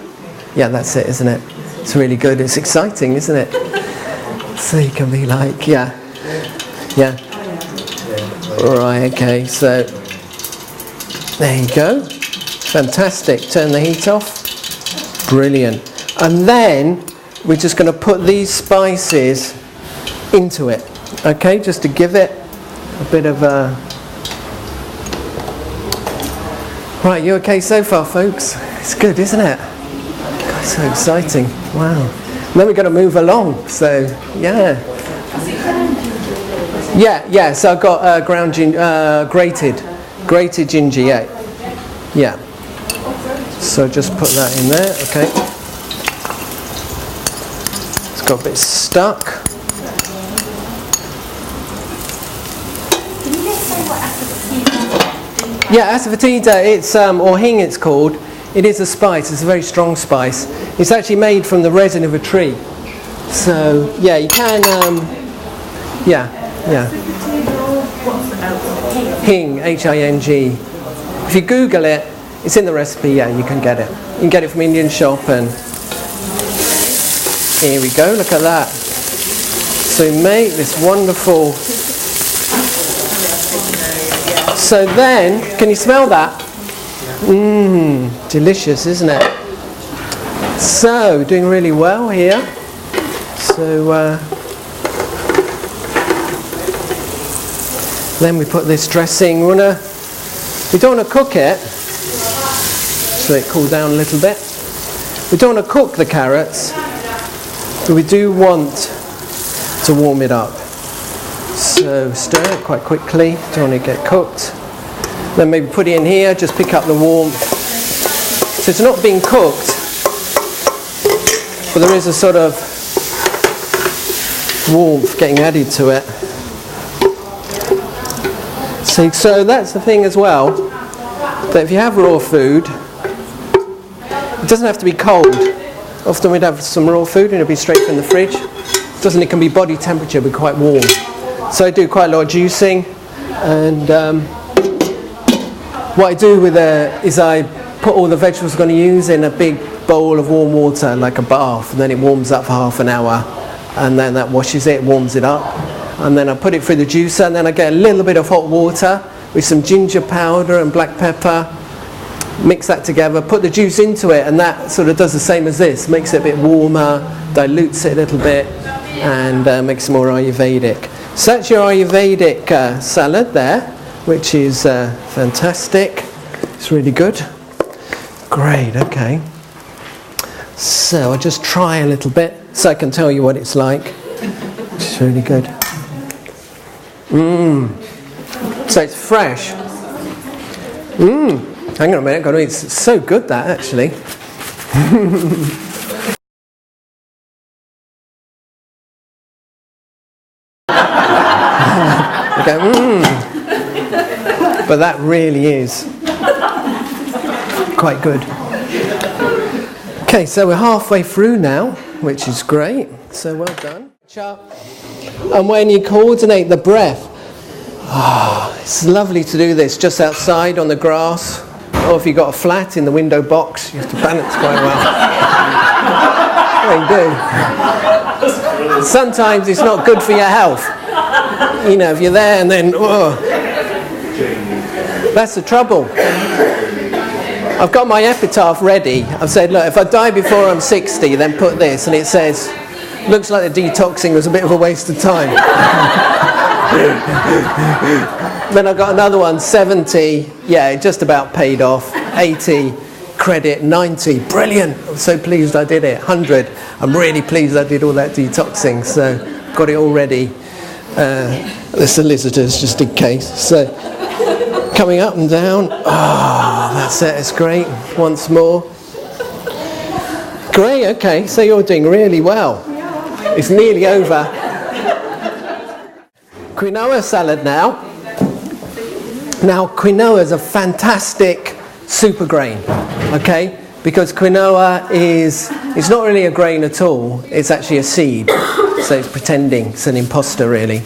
Yeah, that's it, isn't it? It's really good. It's exciting, isn't it? So you can be like, yeah. Right, okay, so there you go. Fantastic. Turn the heat off. Brilliant. And then we're just going to put these spices into it. Okay, just to give it a bit of a... Right, you okay so far, folks? It's good, isn't it? God, so exciting. Wow. And then we've got to move along, so yeah. Yeah, so I've got grated ginger, yeah. So just put that in there, okay. It's got a bit stuck. Can you just say what asafoetida is? Yeah, asafoetida, it's, or hing it's called. It is a spice, it's a very strong spice. It's actually made from the resin of a tree. So, yeah, you can, yeah. Hing, H-I-N-G. If you Google it, it's in the recipe, yeah, you can get it. You can get it from Indian shop, and here we go, look at that. So make this wonderful... So then, can you smell that? Mmm, delicious, isn't it? So, doing really well here. So, then we put this dressing. We don't want to cook it, so it cool down a little bit. We don't want to cook the carrots, but we do want to warm it up. So stir it quite quickly, don't want to get cooked. Then maybe put it in here, just pick up the warmth. So it's not being cooked, but there is a sort of warmth getting added to it. So that's the thing as well, that if you have raw food, it doesn't have to be cold. Often we'd have some raw food and it'll be straight from the fridge. It can be body temperature, but quite warm. So I do quite a lot of juicing, and what I do with is I put all the vegetables I'm going to use in a big bowl of warm water, like a bath, and then it warms up for half an hour, and then that washes it, warms it up. And then I put it through the juicer, and then I get a little bit of hot water with some ginger powder and black pepper, mix that together, put the juice into it, and that sort of does the same as this, makes it a bit warmer, dilutes it a lites bit, and makes it more Ayurvedic. So that's your Ayurvedic salad there, which is fantastic. It's really good. Great, okay. So I'll just try a little bit so I can tell you what it's like. It's really good. So it's fresh. Hang on a minute, it's so good that actually. But that really is quite good. Okay, so we're halfway through now, which is great. So well done. And when you coordinate the breath, it's lovely to do this just outside on the grass, or if you've got a flat in the window box, you have to balance quite well. You do. Sometimes it's not good for your health. You know, if you're there and then, that's the trouble. I've got my epitaph ready. I've said, look, if I die before I'm 60, then put this. And it says, looks like the detoxing was a bit of a waste of time. Then I've got another one, 70. Yeah, it just about paid off. 80, credit. 90, brilliant. I'm so pleased I did it. 100, I'm really pleased I did all that detoxing. So got it all ready. The solicitors, just in case. So coming up and down. That's it, it's great. Once more. Great, okay, so you're doing really well. It's nearly over. Quinoa salad now. Now, quinoa is a fantastic super grain, okay? Because quinoa it's not really a grain at all. It's actually a seed. So it's pretending, it's an imposter really.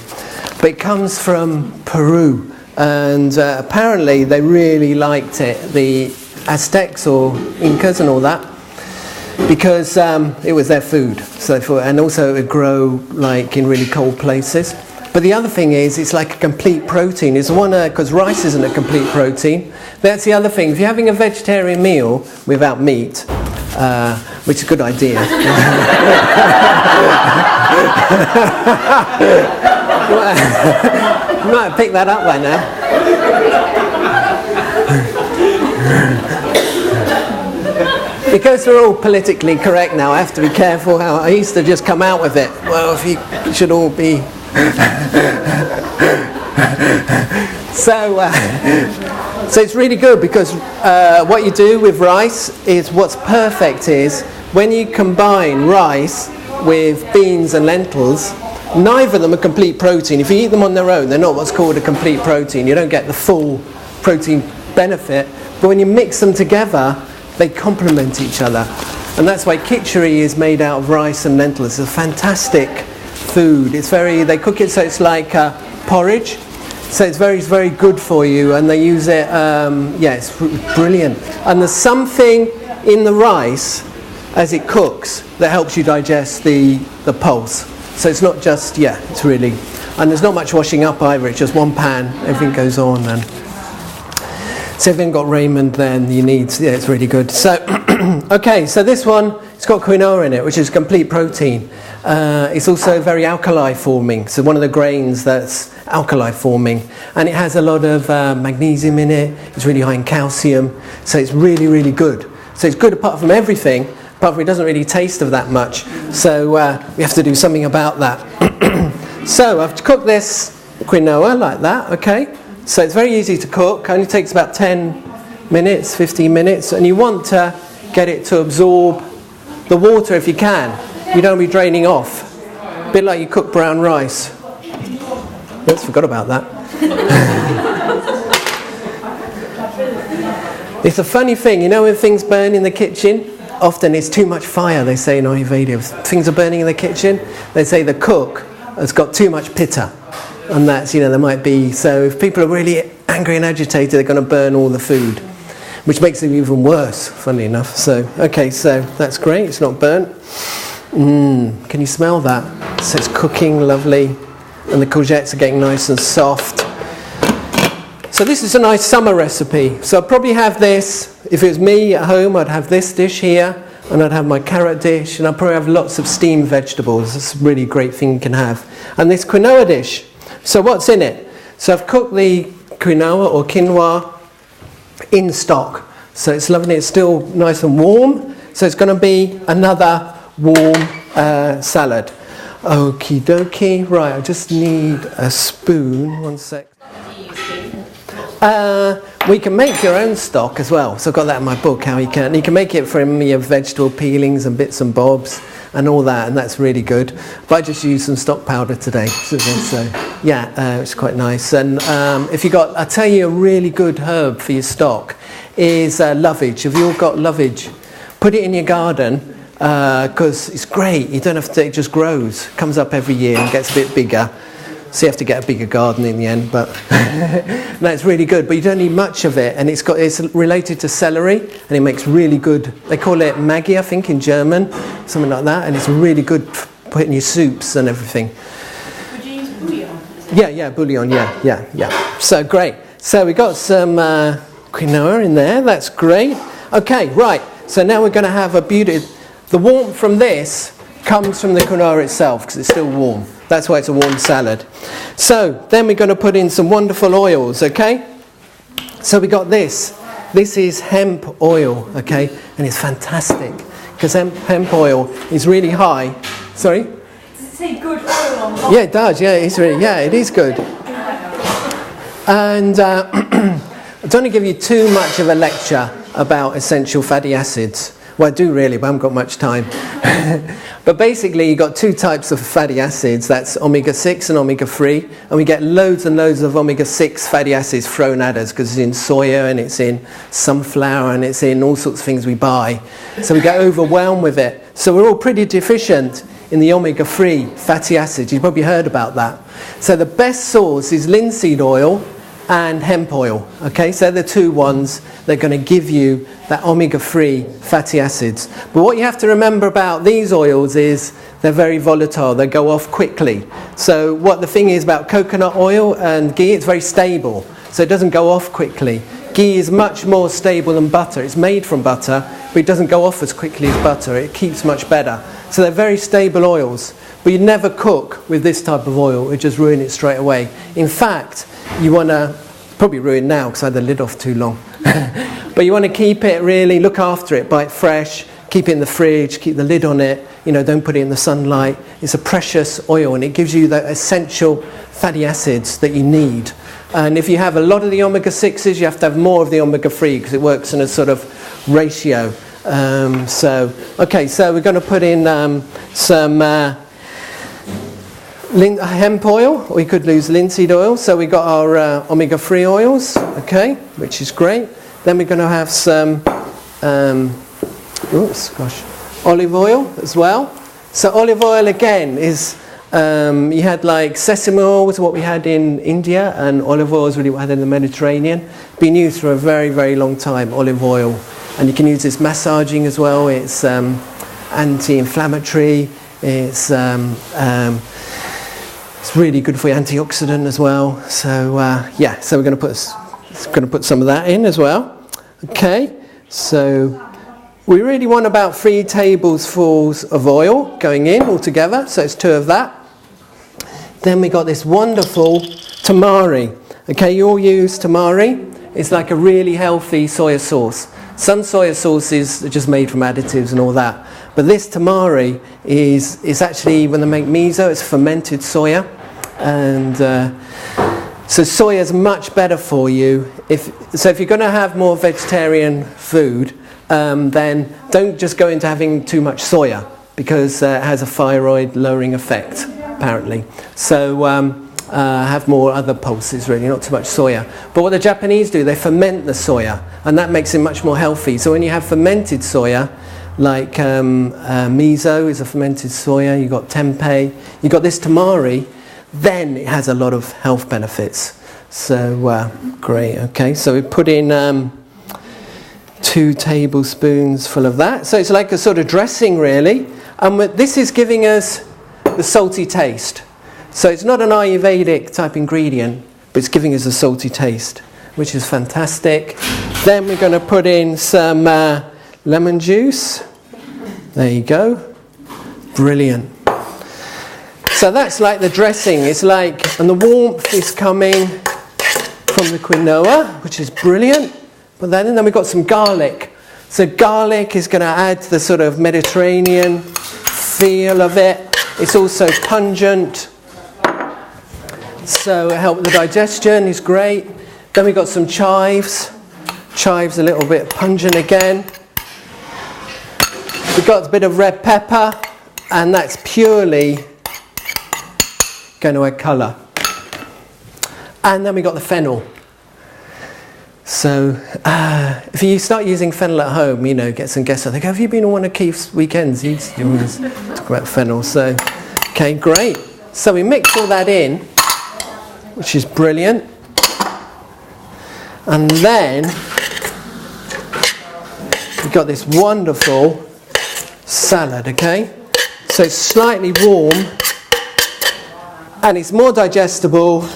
But it comes from Peru. And apparently they really liked it, the Aztecs or Incas and all that, because it was their food. So and also it would grow like in really cold places. But the other thing is, it's like a complete protein. It's one because rice isn't a complete protein. That's the other thing. If you're having a vegetarian meal without meat, which is a good idea. You might have picked that up by now. Because we're all politically correct now, I have to be careful how I used to just come out with it. Well, if you should all be... So it's really good because what you do with rice is what's perfect is when you combine rice with beans and lentils, neither of them are complete protein. If you eat them on their own, they're not what's called a complete protein. You don't get the full protein benefit. But when you mix them together, they complement each other. And that's why Cookery is made out of rice and lentils. It's a fantastic food. They cook it so it's like porridge. So it's very, very good for you. And they use it, it's brilliant. And there's something in the rice as it cooks that helps you digest the pulse. So it's not just, it's really, and there's not much washing up either, it's just one pan, everything goes on. And so if you've got Raymond, then you need, it's really good. So, okay, so this one, it's got quinoa in it, which is complete protein. It's also very alkali forming, so one of the grains that's alkali forming. And it has a lot of magnesium in it, it's really high in calcium, so it's really, really good. So it's good apart from everything, apart from it doesn't really taste of that much. So we have to do something about that. So I've cooked this quinoa like that, okay? So it's very easy to cook, only takes about 10 minutes, 15 minutes, and you want to get it to absorb the water if you can. You don't be draining off. A bit like you cook brown rice. Oops, forgot about that. It's a funny thing, you know when things burn in the kitchen? Often it's too much fire, they say in Ayurvedic. If things are burning in the kitchen, they say the cook has got too much pitta. And that's, there might be, so if people are really angry and agitated, they're going to burn all the food, which makes it even worse, funnily enough. So, okay, so that's great, it's not burnt. Can you smell that? So it's cooking lovely, and the courgettes are getting nice and soft. So this is a nice summer recipe. So I'd probably have this, if it was me at home, I'd have this dish here, and I'd have my carrot dish, and I'd probably have lots of steamed vegetables. It's a really great thing you can have. And this quinoa dish. So what's in it? So I've cooked the quinoa or quinoa in stock. So it's lovely, it's still nice and warm. So it's going to be another warm salad. Okie dokie. Right, I just need a spoon. One sec. We can make your own stock as well. So I've got that in my book, how you can. You can make it from your vegetable peelings and bits and bobs and all that, and that's really good. But I just used some stock powder today. So yeah, it's quite nice. And if you got, I'll tell you a really good herb for your stock is lovage. Have you all got lovage? Put it in your garden because it's great. You don't have to, it just grows. Comes up every year and gets a bit bigger. So you have to get a bigger garden in the end, but no, it's really good. But you don't need much of it, and it's related to celery, and it makes really good. They call it Maggi, I think, in German, something like that, and it's really good for putting your soups and everything. Would you use bouillon? Yeah, bouillon. Yeah. So great. So we got some quinoa in there. That's great. Okay, right. So now we're going to have a beauty. The warmth from this comes from the quinoa itself because it's still warm. That's why it's a warm salad. So then we're going to put in some wonderful oils, okay? So we got this. This is hemp oil, okay? And it's fantastic because hemp oil is really high. Sorry? Does it say good oil on top? Yeah, it does. Yeah, it is good. And I don't want to give you too much of a lecture about essential fatty acids. Well, I do really, but I haven't got much time. But basically, you've got two types of fatty acids. That's omega-6 and omega-3. And we get loads and loads of omega-6 fatty acids thrown at us because it's in soya and it's in sunflower and it's in all sorts of things we buy. So we get overwhelmed with it. So we're all pretty deficient in the omega-3 fatty acids. You've probably heard about that. So the best source is linseed oil and hemp oil. Okay, so they're the two ones that are going to give you that omega-3 fatty acids. But what you have to remember about these oils is they're very volatile. They go off quickly. So what the thing is about coconut oil and ghee, it's very stable. So it doesn't go off quickly. Ghee is much more stable than butter. It's made from butter, but it doesn't go off as quickly as butter. It keeps much better. So they're very stable oils. But you never cook with this type of oil. It just ruin it straight away. In fact, you want to, probably ruin now because I had the lid off too long. But you want to keep it really, look after it, buy it fresh, keep it in the fridge, keep the lid on it, don't put it in the sunlight. It's a precious oil and it gives you the essential fatty acids that you need. And if you have a lot of the omega-6s, you have to have more of the omega-3 because it works in a sort of ratio. So we're going to put in some hemp oil. We could use linseed oil. So we got our omega-3 oils, okay, which is great. Then we're going to have some olive oil as well. So olive oil again is you had like sesame oil was what we had in India, and olive oil is really what we had in the Mediterranean. Been used for a very, very long time, olive oil, and you can use this massaging as well. It's anti-inflammatory. It's really good for your antioxidant as well. So so we're going to put some of that in as well. Okay, so we really want about 3 tablespoons of oil going in altogether. So it's 2 of that. Then we got this wonderful tamari. Okay, you all use tamari. It's like a really healthy soya sauce. Some soya sauces are just made from additives and all that. But this tamari is actually, when they make miso, it's fermented soya. And so soya is much better for you. If you're going to have more vegetarian food, then don't just go into having too much soya because it has a thyroid lowering effect, apparently. So have more other pulses, really, not too much soya. But what the Japanese do, they ferment the soya, and that makes it much more healthy. So when you have fermented soya, like miso is a fermented soya, you've got tempeh, you've got this tamari, then it has a lot of health benefits. So great, okay. So we put in 2 tablespoons full of that. So it's like a sort of dressing, really. And this is giving us the salty taste. So it's not an Ayurvedic type ingredient, but it's giving us a salty taste, which is fantastic. Then we're going to put in some lemon juice. There you go. Brilliant. So that's like the dressing. It's like, and the warmth is coming from the quinoa, which is brilliant. Put that in. Then we've got some garlic. So garlic is going to add the sort of Mediterranean feel of it. It's also pungent, so it helps the digestion, is great. Then we've got some chives. Chives a little bit pungent again. We've got a bit of red pepper, and that's purely going to add colour. And then we've got the fennel. So if you start using fennel at home, you know, get some guests. I think, have you been on one of Keith's weekends? You always talk about fennel. So, okay, great. So we mix all that in, which is brilliant. And then we've got this wonderful salad, okay? So it's slightly warm, and it's more digestible.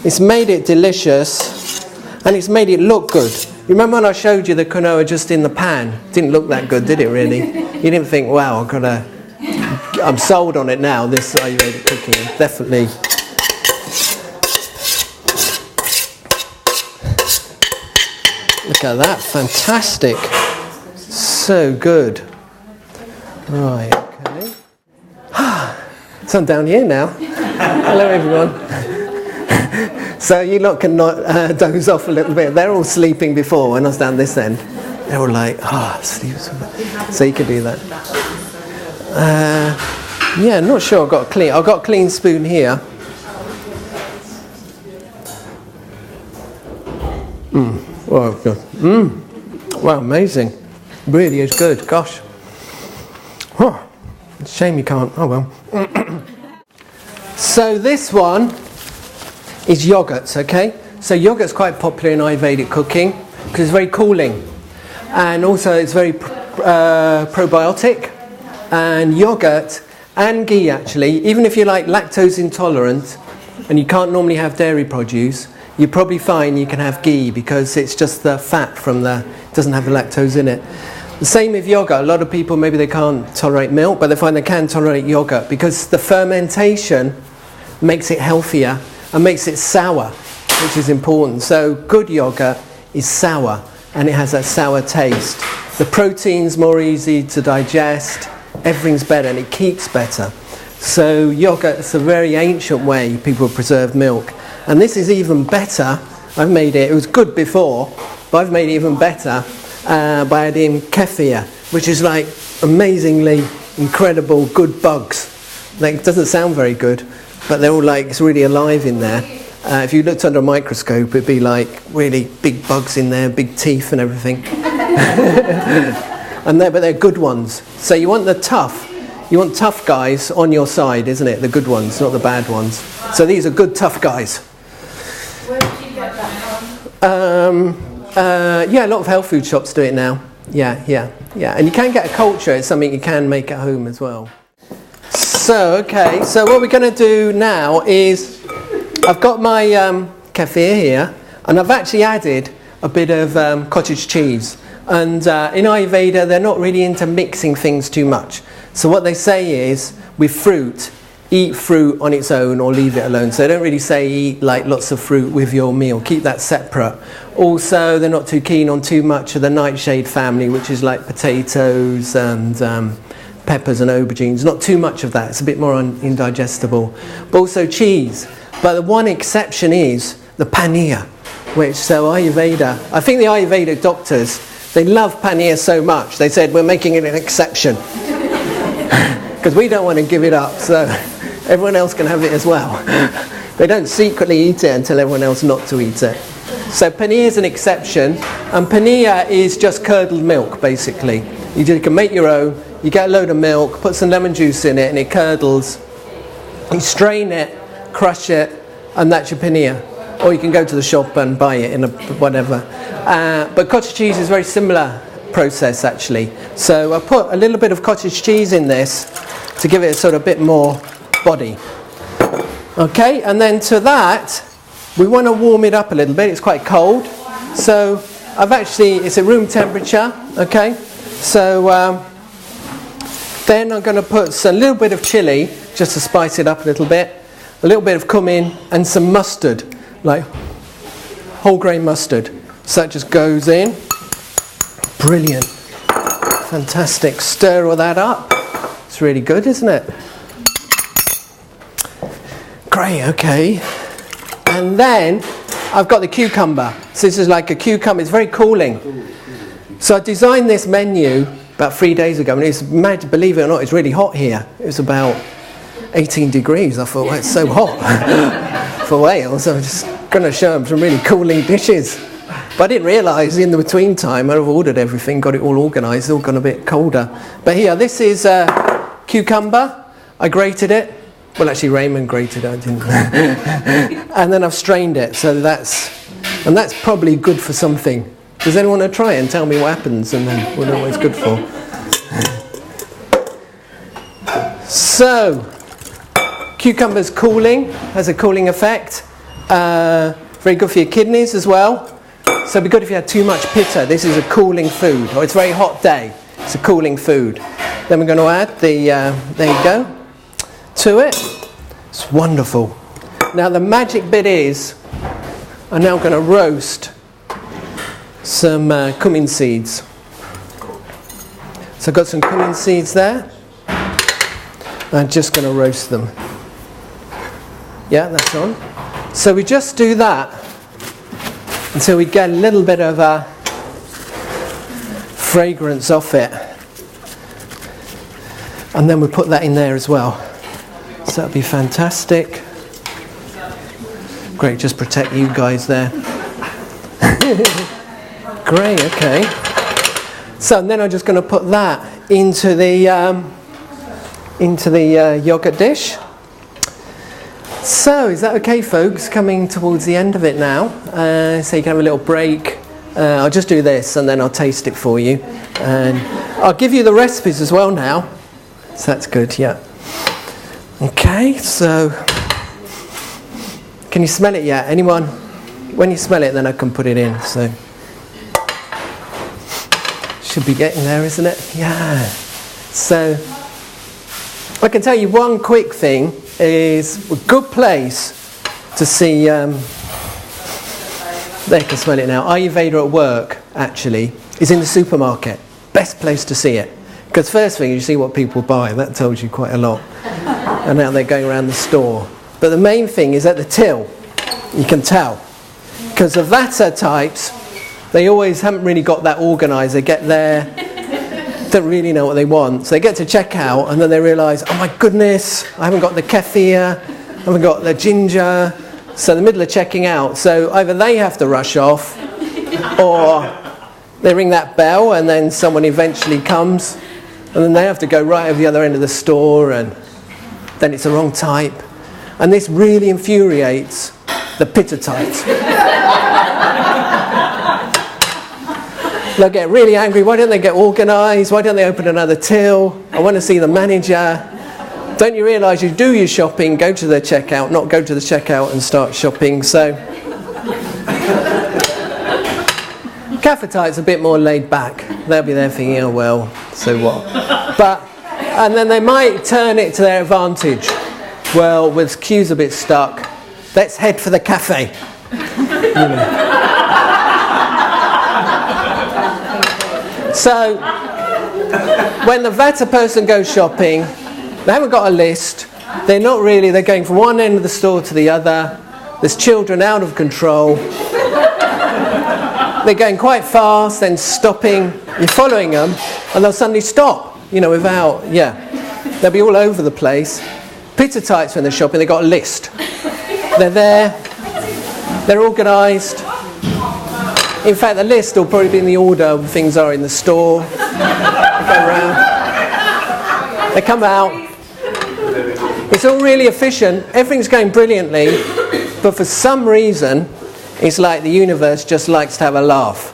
It's made it delicious, and it's made it look good. Remember when I showed you the quinoa just in the pan? Didn't look that good, did it really? You didn't think, wow, I'm sold on it now, this Ayurvedic cooking, definitely. Look at that, fantastic. So good. Right, okay. So I'm down here now. Hello everyone. So you lot can doze off a little bit. They're all sleeping before. When I was down this end, they were like, sleep. So you can do that. Yeah, not sure. I've got a clean spoon here. Oh, good. Wow, amazing. Really is good. Gosh. Oh, it's a shame you can't. Oh well. So this one is yogurts, okay? So yogurt's quite popular in Ayurvedic cooking because it's very cooling, and also it's very probiotic. And yogurt and ghee, actually, even if you're like lactose intolerant and you can't normally have dairy produce, you probably find you can have ghee because it's just the fat doesn't have the lactose in it. The same with yogurt. A lot of people, maybe they can't tolerate milk, but they find they can tolerate yogurt because the fermentation makes it healthier and makes it sour, which is important. So good yogurt is sour, and it has that sour taste. The protein's more easy to digest, everything's better, and it keeps better. So yogurt is a very ancient way people preserve milk. And this is even better. It was good before, but I've made it even better by adding kefir, which is like amazingly incredible good bugs. Like, it doesn't sound very good, but they're all like, it's really alive in there. If you looked under a microscope, it'd be like really big bugs in there, big teeth and everything. But they're good ones. So you want tough guys on your side, isn't it? The good ones, not the bad ones. So these are good tough guys. Where did you get that from? Yeah, a lot of health food shops do it now. Yeah. And you can get a culture. It's something you can make at home as well. So what we're going to do now is, I've got my kefir here, and I've actually added a bit of cottage cheese. And in Ayurveda, they're not really into mixing things too much. So what they say is, with fruit, eat fruit on its own or leave it alone. So they don't really say eat like lots of fruit with your meal. Keep that separate. Also, they're not too keen on too much of the nightshade family, which is like potatoes and peppers and aubergines. Not too much of that. It's a bit more indigestible. But also cheese. But the one exception is the paneer, Ayurveda, I think the Ayurvedic doctors, they love paneer so much, they said, we're making it an exception. Because we don't want to give it up, so everyone else can have it as well. They don't secretly eat it and tell everyone else not to eat it. So paneer is an exception, and paneer is just curdled milk, basically. You can make your own, you get a load of milk, put some lemon juice in it, and it curdles. You strain it, crush it, and that's your paneer. Or you can go to the shop and buy it in a whatever. But cottage cheese is a very similar process, actually. So I put a little bit of cottage cheese in this to give it a sort of bit more body. Okay, and then to that, we want to warm it up a little bit. It's quite cold. So it's at room temperature, okay? So then I'm going to put a little bit of chili, just to spice it up a little bit, a little bit of cumin, and some mustard, like whole grain mustard. So that just goes in. Brilliant. Fantastic. Stir all that up. It's really good, isn't it? Great, okay. And then I've got the cucumber. So this is like a cucumber. It's very cooling. So I designed this menu about 3 days ago, and it's mad, believe it or not, it's really hot here. It was about 18 degrees. I thought, well, it's so hot for Wales. I'm just going to show them some really cooling dishes. But I didn't realise in the between time I've ordered everything, got it all organised, it's all gone a bit colder. But here, this is cucumber. I grated it. Well, actually, Raymond grated it, I didn't. And then I've strained it. So that's probably good for something. Does anyone want to try it and tell me what happens and then what it's good for? So, cucumber's cooling, has a cooling effect. Very good for your kidneys as well. So it'd be good if you had too much pitta. This is a cooling food. Or it's a very hot day. It's a cooling food. Then we're going to add the, there you go, to it. It's wonderful. Now the magic bit is, I'm now going to roast some cumin seeds. So I've got some cumin seeds there. I'm just going to roast them. Yeah, that's on. So we just do that until we get a little bit of a fragrance off it. And then we'll put that in there as well. So that'll be fantastic. Great, just protect you guys there. Great, okay. So and then I'm just going to put that into the yogurt dish. So is that okay, folks? Coming towards the end of it now. So you can have a little break. I'll just do this and then I'll taste it for you. And I'll give you the recipes as well now. So that's good, yeah. Okay, so can you smell it yet? Anyone? When you smell it, then I can put it in. So should be getting there, isn't it? Yeah. So I can tell you one quick thing is a good place to see. They can smell it now. Ayurveda at work actually is in the supermarket. Best place to see it. Because first thing you see what people buy. That tells you quite a lot. And now they're going around the store. But the main thing is at the till. You can tell. Because the Vata types, they always haven't really got that organised. They get there, don't really know what they want. So they get to checkout and then they realise, oh my goodness, I haven't got the kefir, I haven't got the ginger. So in the middle of checking out, so either they have to rush off or they ring that bell and then someone eventually comes and then they have to go right over the other end of the store and then it's the wrong type. And this really infuriates the pitta types. They'll get really angry. Why don't they get organised? Why don't they open another till? I want to see the manager. Don't you realise you do your shopping, go to the checkout, not go to the checkout and start shopping. So Kaffirtites a bit more laid back. They'll be there thinking, oh well, so what? And then they might turn it to their advantage. Well, with queues a bit stuck, let's head for the cafe. You know. So, when the Vata person goes shopping, they haven't got a list. They're going from one end of the store to the other. There's children out of control. They're going quite fast, then stopping. You're following them, and they'll suddenly stop, They'll be all over the place. Pitta types when they're shopping, they've got a list. They're there. They're organised. In fact, the list will probably be in the order things are in the store. They go around. They come out. It's all really efficient. Everything's going brilliantly. But for some reason, it's like the universe just likes to have a laugh.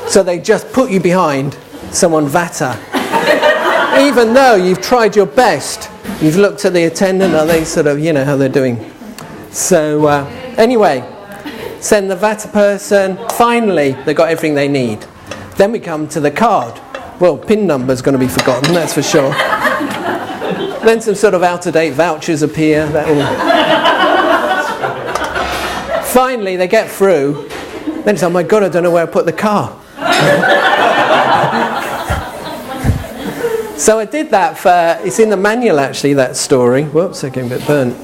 So they just put you behind someone Vata. Even though you've tried your best. You've looked at the attendant, are they sort of, how they're doing. So anyway, send the Vata person. Finally, they've got everything they need. Then we come to the card. Well, PIN number's going to be forgotten, that's for sure. Then some sort of out-of-date vouchers appear. Finally, they get through, Then it's, oh my God, I don't know where I put the car. So I did that for, it's in the manual actually, that story. Whoops, I'm getting a bit burnt.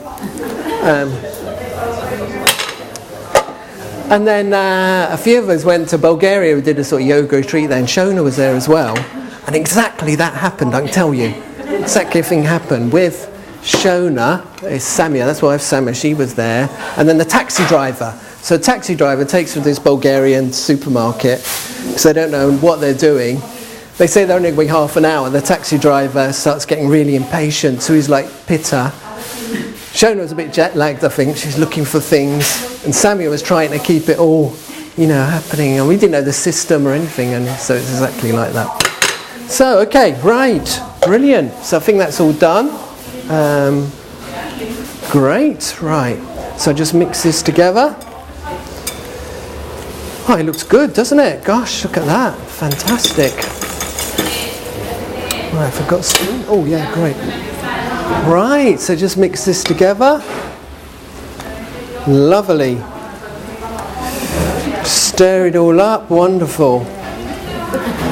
And then a few of us went to Bulgaria. We did a sort of yoga retreat there, and Shona was there as well. And exactly that happened, I can tell you. Exactly a thing happened with Shona, it's Samia, that's why I have Samia, she was there. And then the taxi driver. So the taxi driver takes her to this Bulgarian supermarket, because they don't know what they're doing. They say they're only going to be half an hour. The taxi driver starts getting really impatient, so he's like, pitter. Shona was a bit jet-lagged, I think. She's looking for things. And Samuel was trying to keep it all, happening. And we didn't know the system or anything, and so it's exactly like that. So, okay, right. Brilliant. So I think that's all done. Great. Right. So just mix this together. Oh, it looks good, doesn't it? Gosh, look at that. Fantastic. Right, I forgot spoon. Oh, yeah, great. Right, so just mix this together. Lovely. Stir it all up. Wonderful.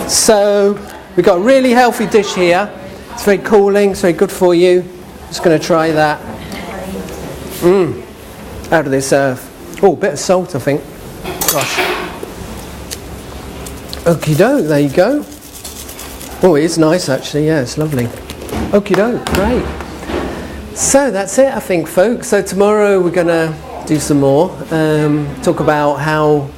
So we've got a really healthy dish here. It's very cooling, it's very good for you. Just going to try that. How do they serve? Oh, a bit of salt, I think. Gosh. Okie doke, there you go. Oh, it is nice actually, yeah, it's lovely. Okie doke, great. So that's it, I think, folks. So tomorrow we're going to do some more. Talk about how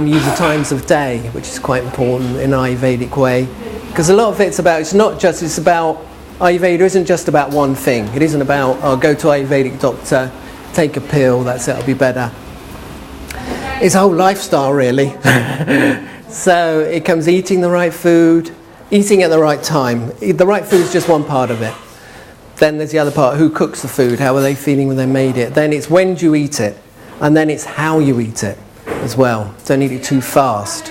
use the times of day, which is quite important in an Ayurvedic way. Because a lot of it's about, it's about, Ayurveda isn't just about one thing. It isn't about, go to Ayurvedic doctor, take a pill, that's it, it'll be better. It's a whole lifestyle, really. So it comes eating the right food, eating at the right time. The right food is just one part of it. Then there's the other part, who cooks the food, how are they feeling when they made it. Then it's when do you eat it, and then it's how you eat it as well. Don't eat it too fast.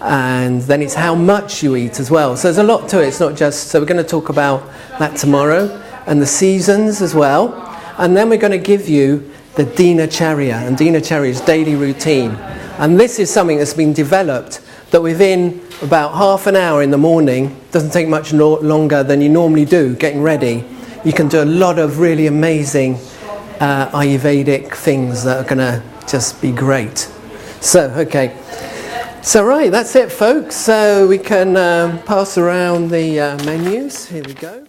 And then it's how much you eat as well. So there's a lot to it, it's not just, so we're going to talk about that tomorrow, and the seasons as well. And then we're going to give you the Dinacharya, and Dinacharya is daily routine. And this is something that's been developed that within about half an hour in the morning, doesn't take much longer than you normally do getting ready, you can do a lot of really amazing Ayurvedic things that are going to just be great. So, okay. So, right, that's it, folks. So we can pass around the menus. Here we go.